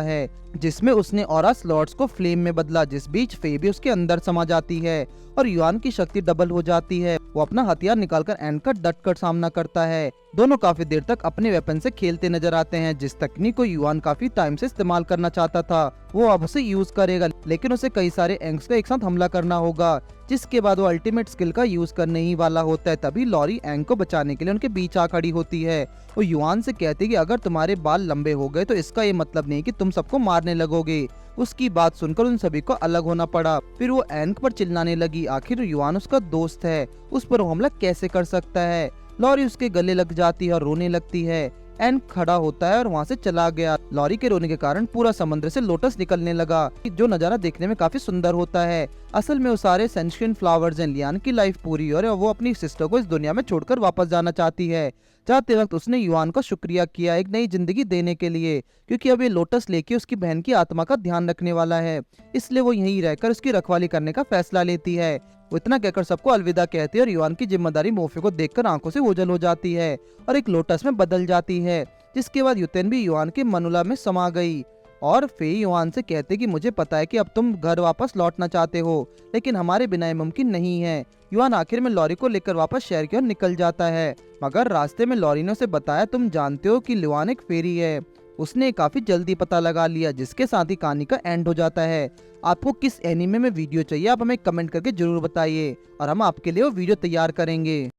Speaker 1: है, जिसमें उसने ऑरा स्लॉट्स को फ्लेम में बदला, जिस बीच फे भी उसके अंदर समा जाती है और युआन की शक्ति डबल हो जाती है। वो अपना हथियार निकालकर एन का डट कर सामना करता है। दोनों काफी देर तक अपने वेपन से खेलते नजर आते हैं। जिस तकनीक को युआन काफी टाइम से इस्तेमाल करना चाहता था वो अब उसे यूज करेगा, लेकिन उसे कई सारे एंग्स का एक साथ हमला करना होगा, जिसके बाद वो अल्टीमेट स्किल का यूज करने ही वाला होता है। तभी लॉरी एंग को बचाने के लिए उनके बीच आ खड़ी होती है। वो युआन से कहती है कि अगर तुम्हारे बाल लंबे हो गए तो इसका ये मतलब नहीं कि तुम सबको मारने लगोगे। उसकी बात सुनकर उन सभी को अलग होना पड़ा। फिर वो एंग पर चिल्लाने लगी, आखिर युआन उसका दोस्त है, उस पर वो हमला कैसे कर सकता है। लॉरी उसके गले लग जाती है और रोने लगती है। एन खड़ा होता है और वहाँ से चला गया। लॉरी के रोने के कारण पूरा समुद्र से लोटस निकलने लगा, जो नजारा देखने में काफी सुंदर होता है। असल में वो सारे सेंशियंट फ्लावर्स हैं। लियान की लाइफ पूरी हो रही है और वो अपनी सिस्टर को इस दुनिया में छोड़कर वापस जाना चाहती है। जाते वक्त उसने युआन का शुक्रिया किया एक नई जिंदगी देने के लिए, क्योंकि अब ये लोटस लेके उसकी बहन की आत्मा का ध्यान रखने वाला है। इसलिए वो यहीं रहकर उसकी रखवाली करने का फैसला लेती है। वो इतना कहकर सबको अलविदा कहती है और युआन की जिम्मेदारी मोफे को देखकर आंखों से ओझल हो जाती है और एक लोटस में बदल जाती है। जिसके बाद युतेन भी युआन के मनुला में समा गई और फे युआन से कहते कि मुझे पता है कि अब तुम घर वापस लौटना चाहते हो, लेकिन हमारे बिना ये मुमकिन नहीं है। युआन आखिर में लॉरी को लेकर वापस शहर की ओर निकल जाता है, मगर रास्ते में लॉरी ने उसे बताया, तुम जानते हो कि युआन एक फेरी है। उसने काफी जल्दी पता लगा लिया, जिसके साथ ही कहानी का एंड हो जाता है। आपको किस एनीमे में वीडियो चाहिए आप हमें कमेंट करके जरूर बताइए और हम आपके लिए वो वीडियो तैयार करेंगे।